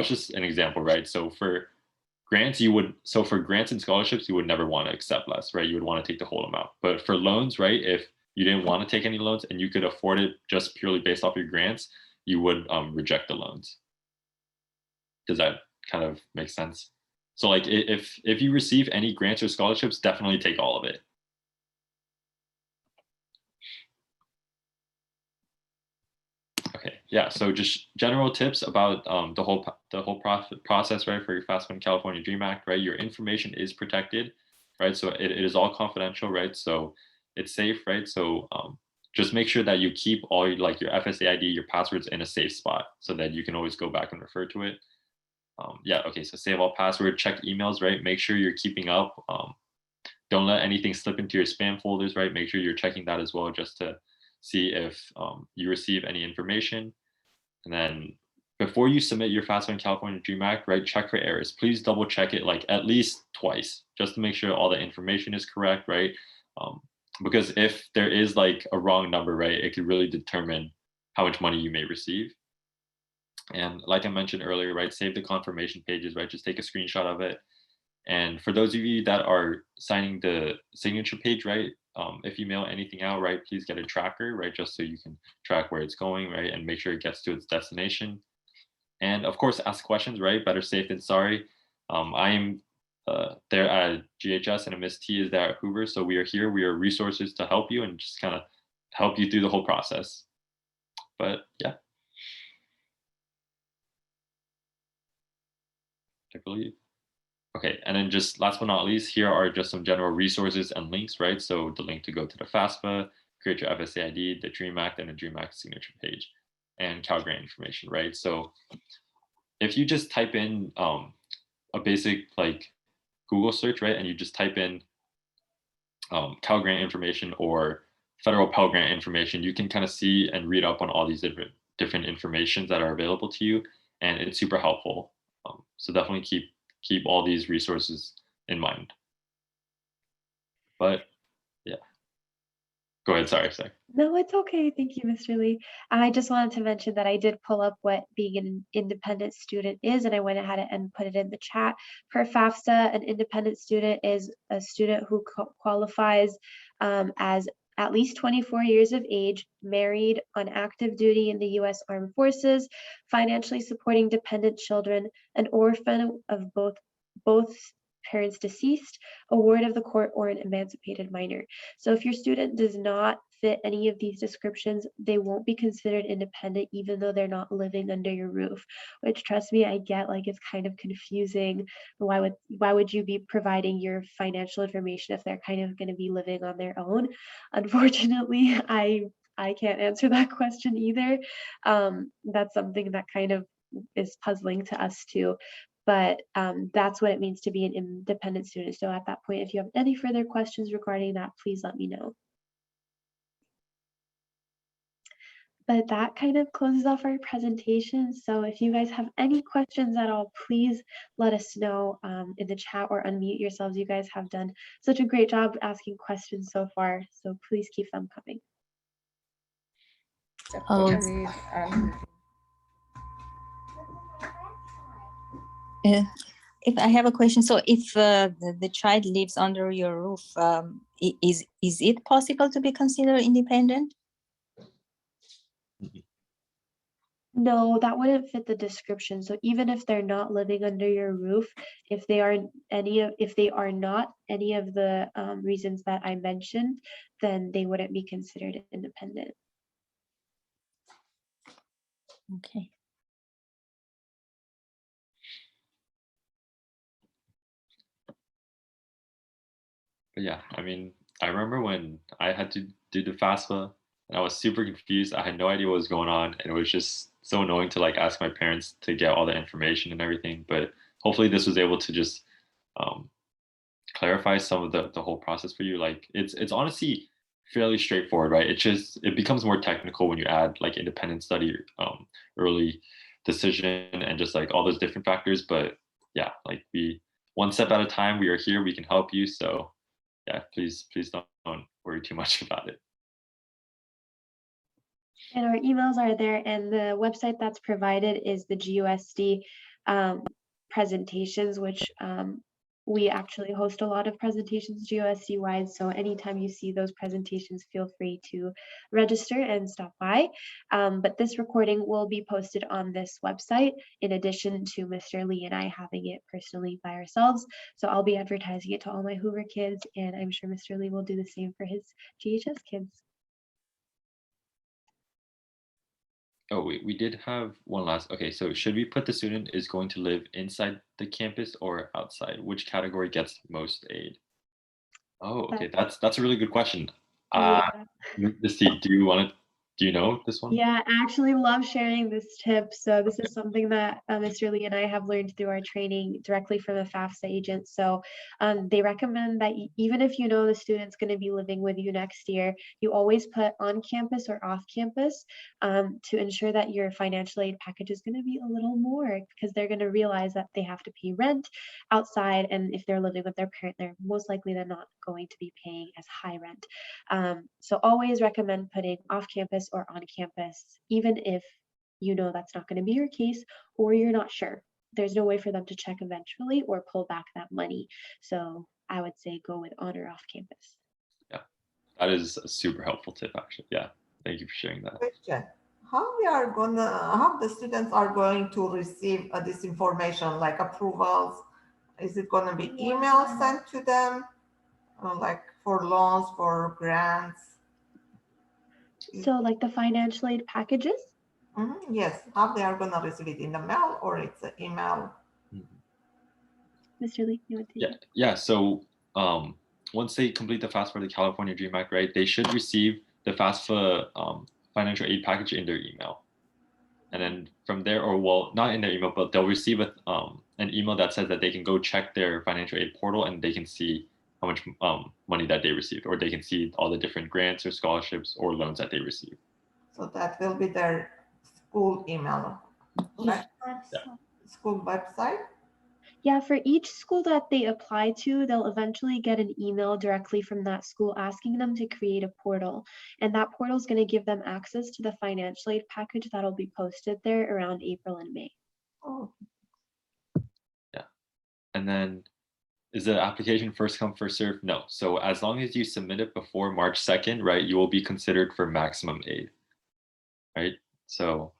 just an example, right? So for grants, for grants and scholarships, you would never want to accept less, right? You would want to take the whole amount. But for loans, right, if you didn't want to take any loans and you could afford it just purely based off your grants, you would reject the loans. Does that kind of make sense? So like if you receive any grants or scholarships, definitely take all of it. Okay, yeah, so just general tips about the whole process, right, for your FAFSA and California DREAM Act, right? Your information is protected, right? So it is all confidential, right? So it's safe, right? So just make sure that you keep all your FSA ID, your passwords in a safe spot so that you can always go back and refer to it. Yeah, okay, so save all passwords, check emails, right? Make sure you're keeping up. Don't let anything slip into your spam folders, right? Make sure you're checking that as well just to see if you receive any information. And then before you submit your FAFSA and California Dream Act, right, check for errors. Please double check it like at least twice, just to make sure all the information is correct, right? Because if there is like a wrong number, right, it could really determine how much money you may receive. And like I mentioned earlier, right, save the confirmation pages, right? Just take a screenshot of it. And for those of you that are signing the signature page, right, if you mail anything out, right, please get a tracker, right, just so you can track where it's going, right, and make sure it gets to its destination. And of course, ask questions, right? Better safe than sorry. I am there at GHS and Ms. T is there at Hoover. So we are here. We are resources to help you and just kind of help you through the whole process. But yeah. I believe. Okay, and then just last but not least, here are just some general resources and links, right? So the link to go to the FAFSA, create your FSA ID, the DREAM Act, and the DREAM Act signature page, and Cal Grant information, right? So if you just type in a basic like Google search, right, and you just type in Cal Grant information or federal Pell Grant information, you can kind of see and read up on all these different informations that are available to you, and it's super helpful. So definitely keep all these resources in mind. But yeah, go ahead. Sorry. No, it's okay. Thank you, Mr. Lee. I just wanted to mention that I did pull up what being an independent student is, and I went ahead and put it in the chat. Per FAFSA, an independent student is a student who qualifies as at least 24 years of age, married, on active duty in the U.S. Armed Forces, financially supporting dependent children, an orphan of both parents deceased, a ward of the court, or an emancipated minor. So if your student does not fit any of these descriptions, they won't be considered independent even though they're not living under your roof, which, trust me, I get, like, it's kind of confusing. Why would you be providing your financial information if they're kind of going to be living on their own? Unfortunately, I can't answer that question either. That's something that kind of is puzzling to us too. But that's what it means to be an independent student. So at that point, if you have any further questions regarding that, please let me know. But that kind of closes off our presentation. So if you guys have any questions at all, please let us know in the chat or unmute yourselves. You guys have done such a great job asking questions so far. So please keep them coming. If I have a question, so if the child lives under your roof, is it possible to be considered independent? No, that wouldn't fit the description. So even if they're not living under your roof, if they are not any of the reasons that I mentioned, then they wouldn't be considered independent. Okay. But yeah, I mean, I remember when I had to do the FAFSA and I was super confused. I had no idea what was going on, and it was just so annoying to like ask my parents to get all the information and everything. But hopefully this was able to just clarify some of the whole process for you. Like it's honestly fairly straightforward, right? It becomes more technical when you add like independent study, early decision, and just like all those different factors. But yeah, like one step at a time. We are here. We can help you. So yeah, please don't worry too much about it. And our emails are there, and the website that's provided is the GUSD presentations, which we actually host a lot of presentations GUSD wide. So anytime you see those presentations, feel free to register and stop by. But this recording will be posted on this website, in addition to Mr. Lee and I having it personally by ourselves. So I'll be advertising it to all my Hoover kids, and I'm sure Mr. Lee will do the same for his GHS kids. Oh, we did have one last. Okay, so should we put the student is going to live inside the campus or outside? Which category gets most aid? Oh, okay, that's a really good question. Yeah. Ms. T, do you want to Do you know this one? Yeah, I actually love sharing this tip. So this is something that Mr. Lee and I have learned through our training directly from the FAFSA agent. So they recommend that even if you know the student's going to be living with you next year, you always put on campus or off campus to ensure that your financial aid package is going to be a little more, because they're going to realize that they have to pay rent outside. And if they're living with their parent, they're most likely they're not going to be paying as high rent. So always recommend putting off campus or on campus, even if you know that's not going to be your case or you're not sure. There's no way for them to check eventually or pull back that money. So I would say go with on or off campus. Yeah, that is a super helpful tip, actually. Yeah, thank you for sharing that. Question: how the students are going to receive this information, like approvals? Is it going to be email sent to them, like for loans, for grants? So like the financial aid packages? Yes, how they are going to receive it, in the mail or it's an email? Mr. Lee, you want to? Yeah. So once they complete the FAFSA for the California Dream Act, right, they should receive the FAFSA financial aid package in their email. And then from there, or well, not in their email, but they'll receive an email that says that they can go check their financial aid portal and they can see how much money that they received, or they can see all the different grants or scholarships or loans that they received. So that will be their school email, right? School website? Yeah, for each school that they apply to, they'll eventually get an email directly from that school asking them to create a portal. And that portal is going to give them access to the financial aid package that'll be posted there around April and May. Oh, Yeah. And then is the application first come, first serve? No. So as long as you submit it before March 2nd, right, you will be considered for maximum aid, right? So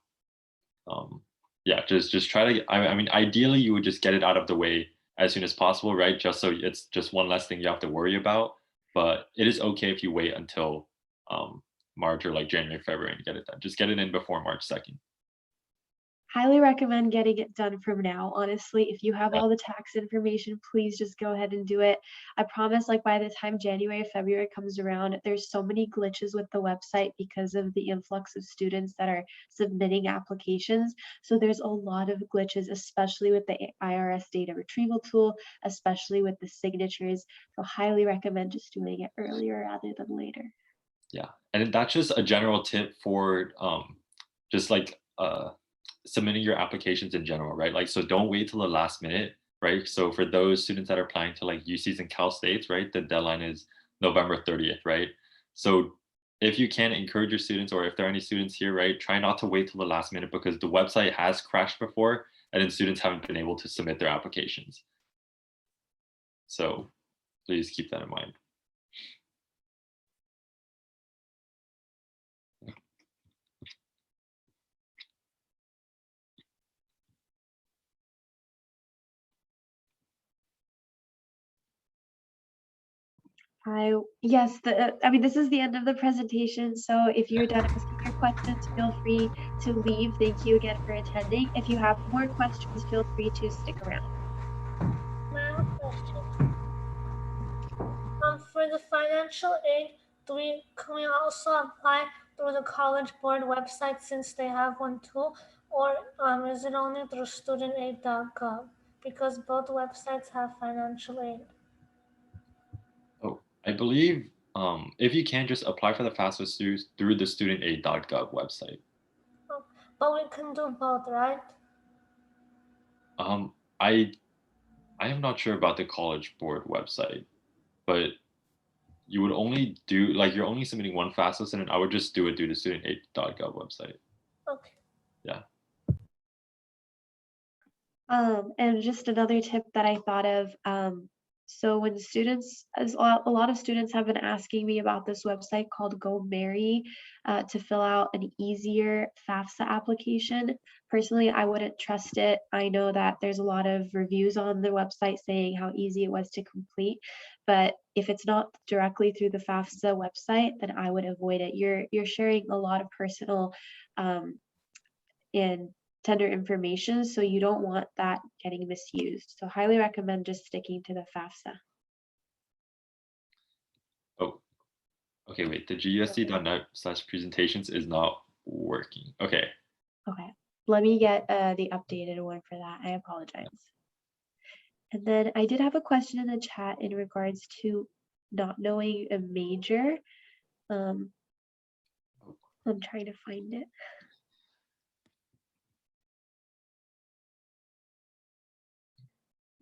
yeah, just try to, I mean, ideally you would just get it out of the way as soon as possible, right? Just so it's just one less thing you have to worry about. But it is okay if you wait until March or like January, February and get it done. Just get it in before March 2nd. Highly recommend getting it done from now. Honestly, if you have all the tax information, please just go ahead and do it. I promise, like by the time January, February comes around, there's so many glitches with the website because of the influx of students that are submitting applications. So there's a lot of glitches, especially with the IRS data retrieval tool, especially with the signatures. So highly recommend just doing it earlier rather than later. Yeah, and that's just a general tip for just like submitting your applications in general, right? Like, so don't wait till the last minute, right? So for those students that are applying to like UCs and Cal States, right, the deadline is November 30th, right? So if you can, encourage your students, or if there are any students here, right, try not to wait till the last minute, because the website has crashed before and then students haven't been able to submit their applications. So please keep that in mind. Yes, I mean, this is the end of the presentation. So if you're done asking your questions, feel free to leave. Thank you again for attending. If you have more questions, feel free to stick around. My question. For the financial aid, can we also apply through the College Board website since they have one too, or is it only through studentaid.gov? Because both websites have financial aid. Oh, I believe if you can, just apply for the FAFSA through the studentaid.gov website. Oh, but we can do both, right? I am not sure about the College Board website, but you would only do, like, you're only submitting one FAFSA, and I would just do it through the studentaid.gov website. Okay. Yeah. And just another tip that I thought of, so when students, a lot of students have been asking me about this website called Go Marry to fill out an easier FAFSA application. Personally, I wouldn't trust it. I know that there's a lot of reviews on the website saying how easy it was to complete, but if it's not directly through the FAFSA website, then I would avoid it. You're sharing a lot of personal and tender information, so you don't want that getting misused. So highly recommend just sticking to the FAFSA. Oh, Okay, wait, the GUSD.net/presentations is not working. Okay. Okay, let me get the updated one for that. I apologize. And then I did have a question in the chat in regards to not knowing a major. I'm trying to find it.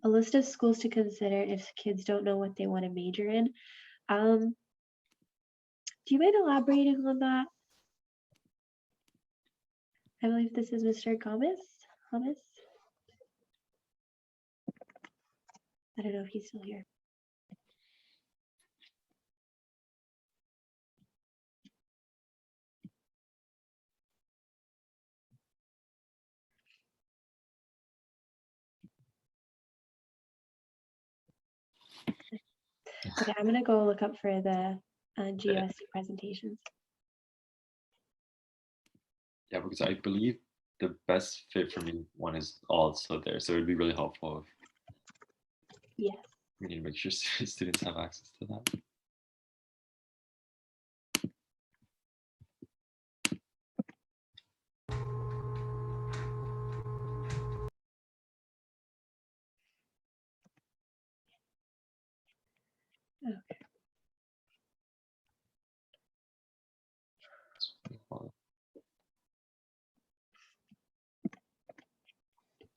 A list of schools to consider if kids don't know what they want to major in. Do you mind elaborating on that? I believe this is Mr. Gomez. I don't know if he's still here. Okay, I'm gonna go look up for the GUSD presentations. Yeah, because I believe the best fit for me one is also there. So it'd be really helpful if Yes. we need to make sure students have access to that. Okay.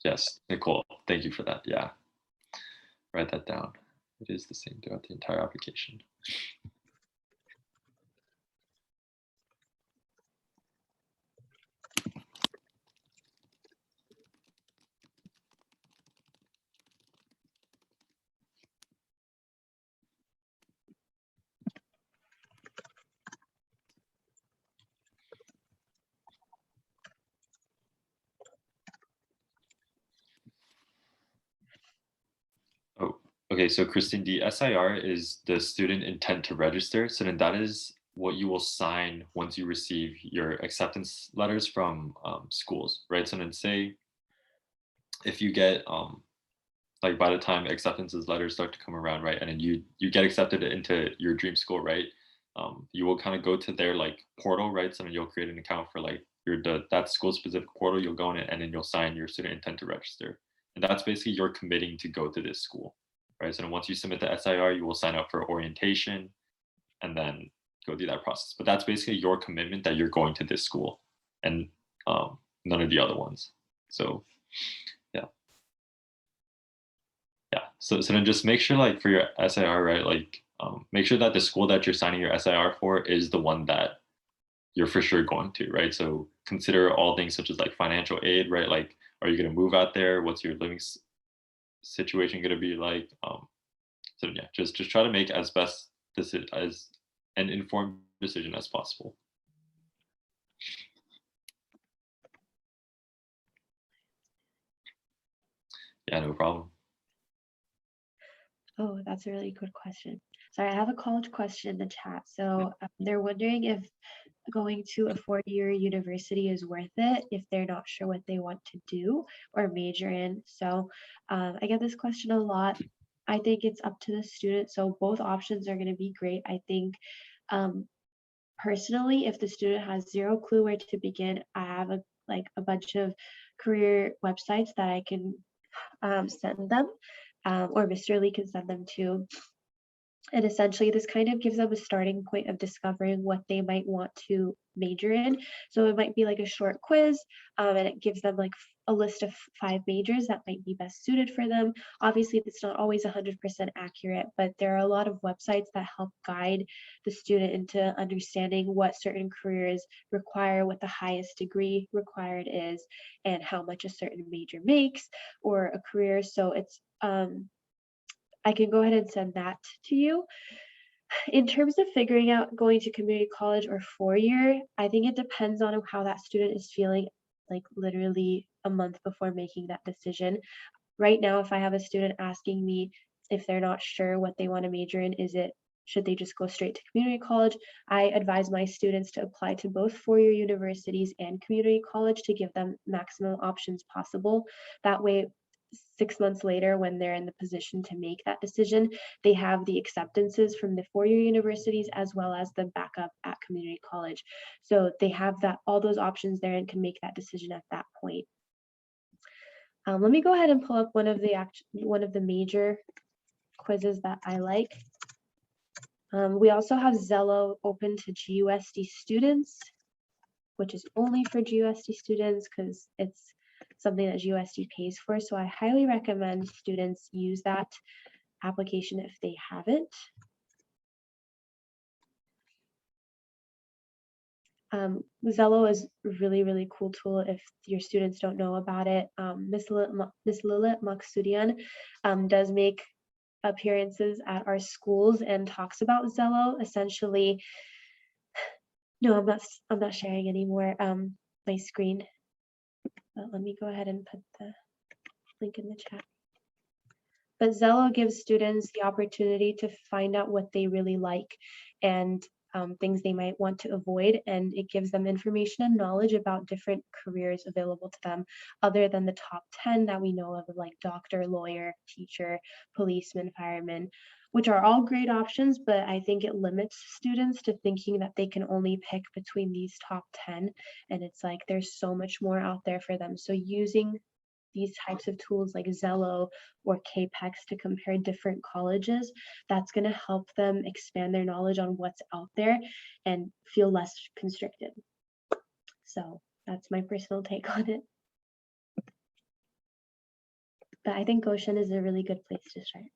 Yes, Nicole, thank you for that. Yeah, write that down. It is the same throughout the entire application. Oh, okay. So Christine, the SIR is the student intent to register. So then that is what you will sign once you receive your acceptance letters from schools, right? So then say if you get like by the time acceptances letters start to come around, right, and then you get accepted into your dream school, right, you will kind of go to their like portal, right, so then you'll create an account for like that school specific portal. You'll go in it and then you'll sign your student intent to register, and that's basically you're committing to go to this school, right? So then once you submit the SIR, you will sign up for orientation and then go through that process. But that's basically your commitment that you're going to this school and none of the other ones. So yeah, so then just make sure like for your SIR, right, like make sure that the school that you're signing your SIR for is the one that you're for sure going to, right? So consider all things such as like financial aid, right? Like, are you going to move out there? What's your living situation going to be like? So yeah, just try to make as best this as an informed decision as possible. Yeah, no problem. Oh, that's a really good question. Sorry, I have a college question in the chat. So they're wondering if going to a four-year university is worth it if they're not sure what they want to do or major in. So I get this question a lot. I think it's up to the student. So both options are going to be great. I think personally, if the student has zero clue where to begin, I have a bunch of career websites that I can send them, or Mr. Lee can send them to. And essentially, this kind of gives them a starting point of discovering what they might want to major in. So it might be like a short quiz, and it gives them like a list of 5 majors that might be best suited for them. Obviously, it's not always 100% accurate, but there are a lot of websites that help guide the student into understanding what certain careers require, what the highest degree required is, and how much a certain major makes or a career. So it's I can go ahead and send that to you. In terms of figuring out going to community college or four-year, I think it depends on how that student is feeling, like literally a month before making that decision. Right now, if I have a student asking me if they're not sure what they want to major in, should they just go straight to community college? I advise my students to apply to both four-year universities and community college to give them maximum options possible. That way, 6 months later, when they're in the position to make that decision, they have the acceptances from the four-year universities as well as the backup at community college. So they have all those options there and can make that decision at that point. Let me go ahead and pull up one of the major quizzes that I like. We also have Zello open to GUSD students, which is only for GUSD students because it's something that GUSD pays for. So I highly recommend students use that application if they haven't. Zello is a really, really cool tool if your students don't know about it. Miss Lilith Maksudian does make appearances at our schools and talks about Zello. Essentially, no, I'm not sharing anymore my screen. But let me go ahead and put the link in the chat. But Zello gives students the opportunity to find out what they really like and things they might want to avoid, and it gives them information and knowledge about different careers available to them other than the top 10 that we know of, like doctor, lawyer, teacher, policeman, fireman, which are all great options, but I think it limits students to thinking that they can only pick between these top 10, and it's like there's so much more out there for them. So using these types of tools like Zello or KPEX to compare different colleges, that's going to help them expand their knowledge on what's out there and feel less constricted. So that's my personal take on it. But I think Goshen is a really good place to start.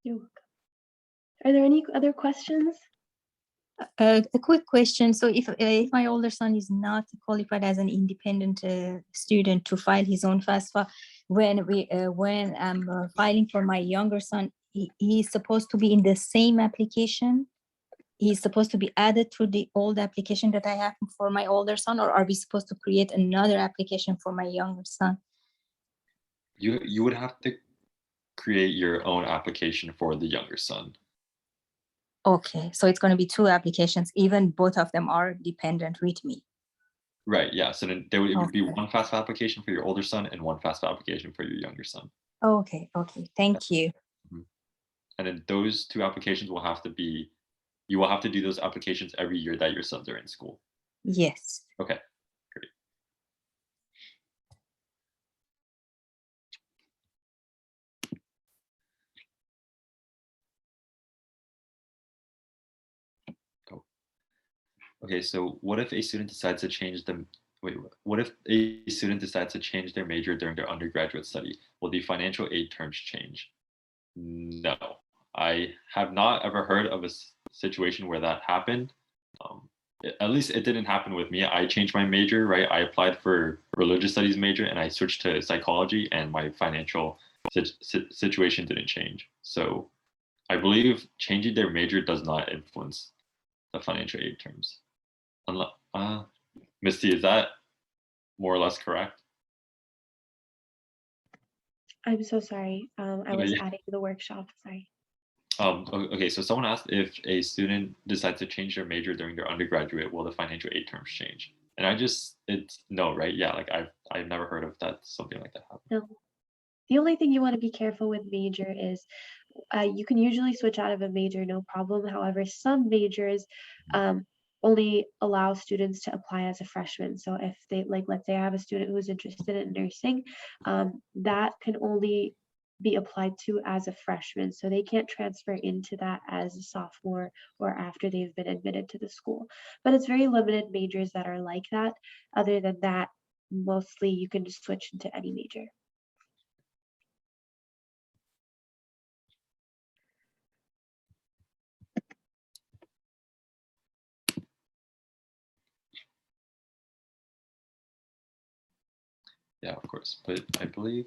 You're welcome. Are there any other questions? A quick question. So if my older son is not qualified as an independent student to file his own FAFSA, when I'm filing for my younger son, he's supposed to be in the same application? He's supposed to be added to the old application that I have for my older son, or are we supposed to create another application for my younger son? You would have to create your own application for the younger son. Okay, so it's going to be two applications, even both of them are dependent with me. Right, yeah. So then there would be Okay. one FAFSA application for your older son and one FAFSA application for your younger son. Okay, thank you. And then those two applications will have to be, you will have to do those applications every year that your sons are in school. Yes. Okay, great. Okay, so what if a student decides to change what if a student decides to change their major during their undergraduate study? Will the financial aid terms change? No, I have not ever heard of a situation where that happened. At least it didn't happen with me. I changed my major, right? I applied for religious studies major and I switched to psychology, and my financial situation didn't change. So I believe changing their major does not influence the financial aid terms. Misty, is that more or less correct? I'm so sorry. I was adding to the workshop. Sorry. Okay, so someone asked if a student decides to change their major during their undergraduate, will the financial aid terms change? And it's no, right? Yeah, like I've never heard of that, something like that happen. No. The only thing you want to be careful with major is you can usually switch out of a major, no problem. However, some majors only allow students to apply as a freshman. So if they, like, let's say I have a student who's interested in nursing, that can only be applied to as a freshman. So they can't transfer into that as a sophomore or after they've been admitted to the school. But it's very limited majors that are like that. Other than that, mostly you can just switch into any major. Yeah, of course, but I believe.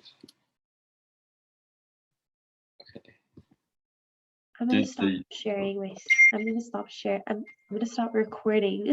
Okay. I'm gonna stop sharing I'm gonna stop recording.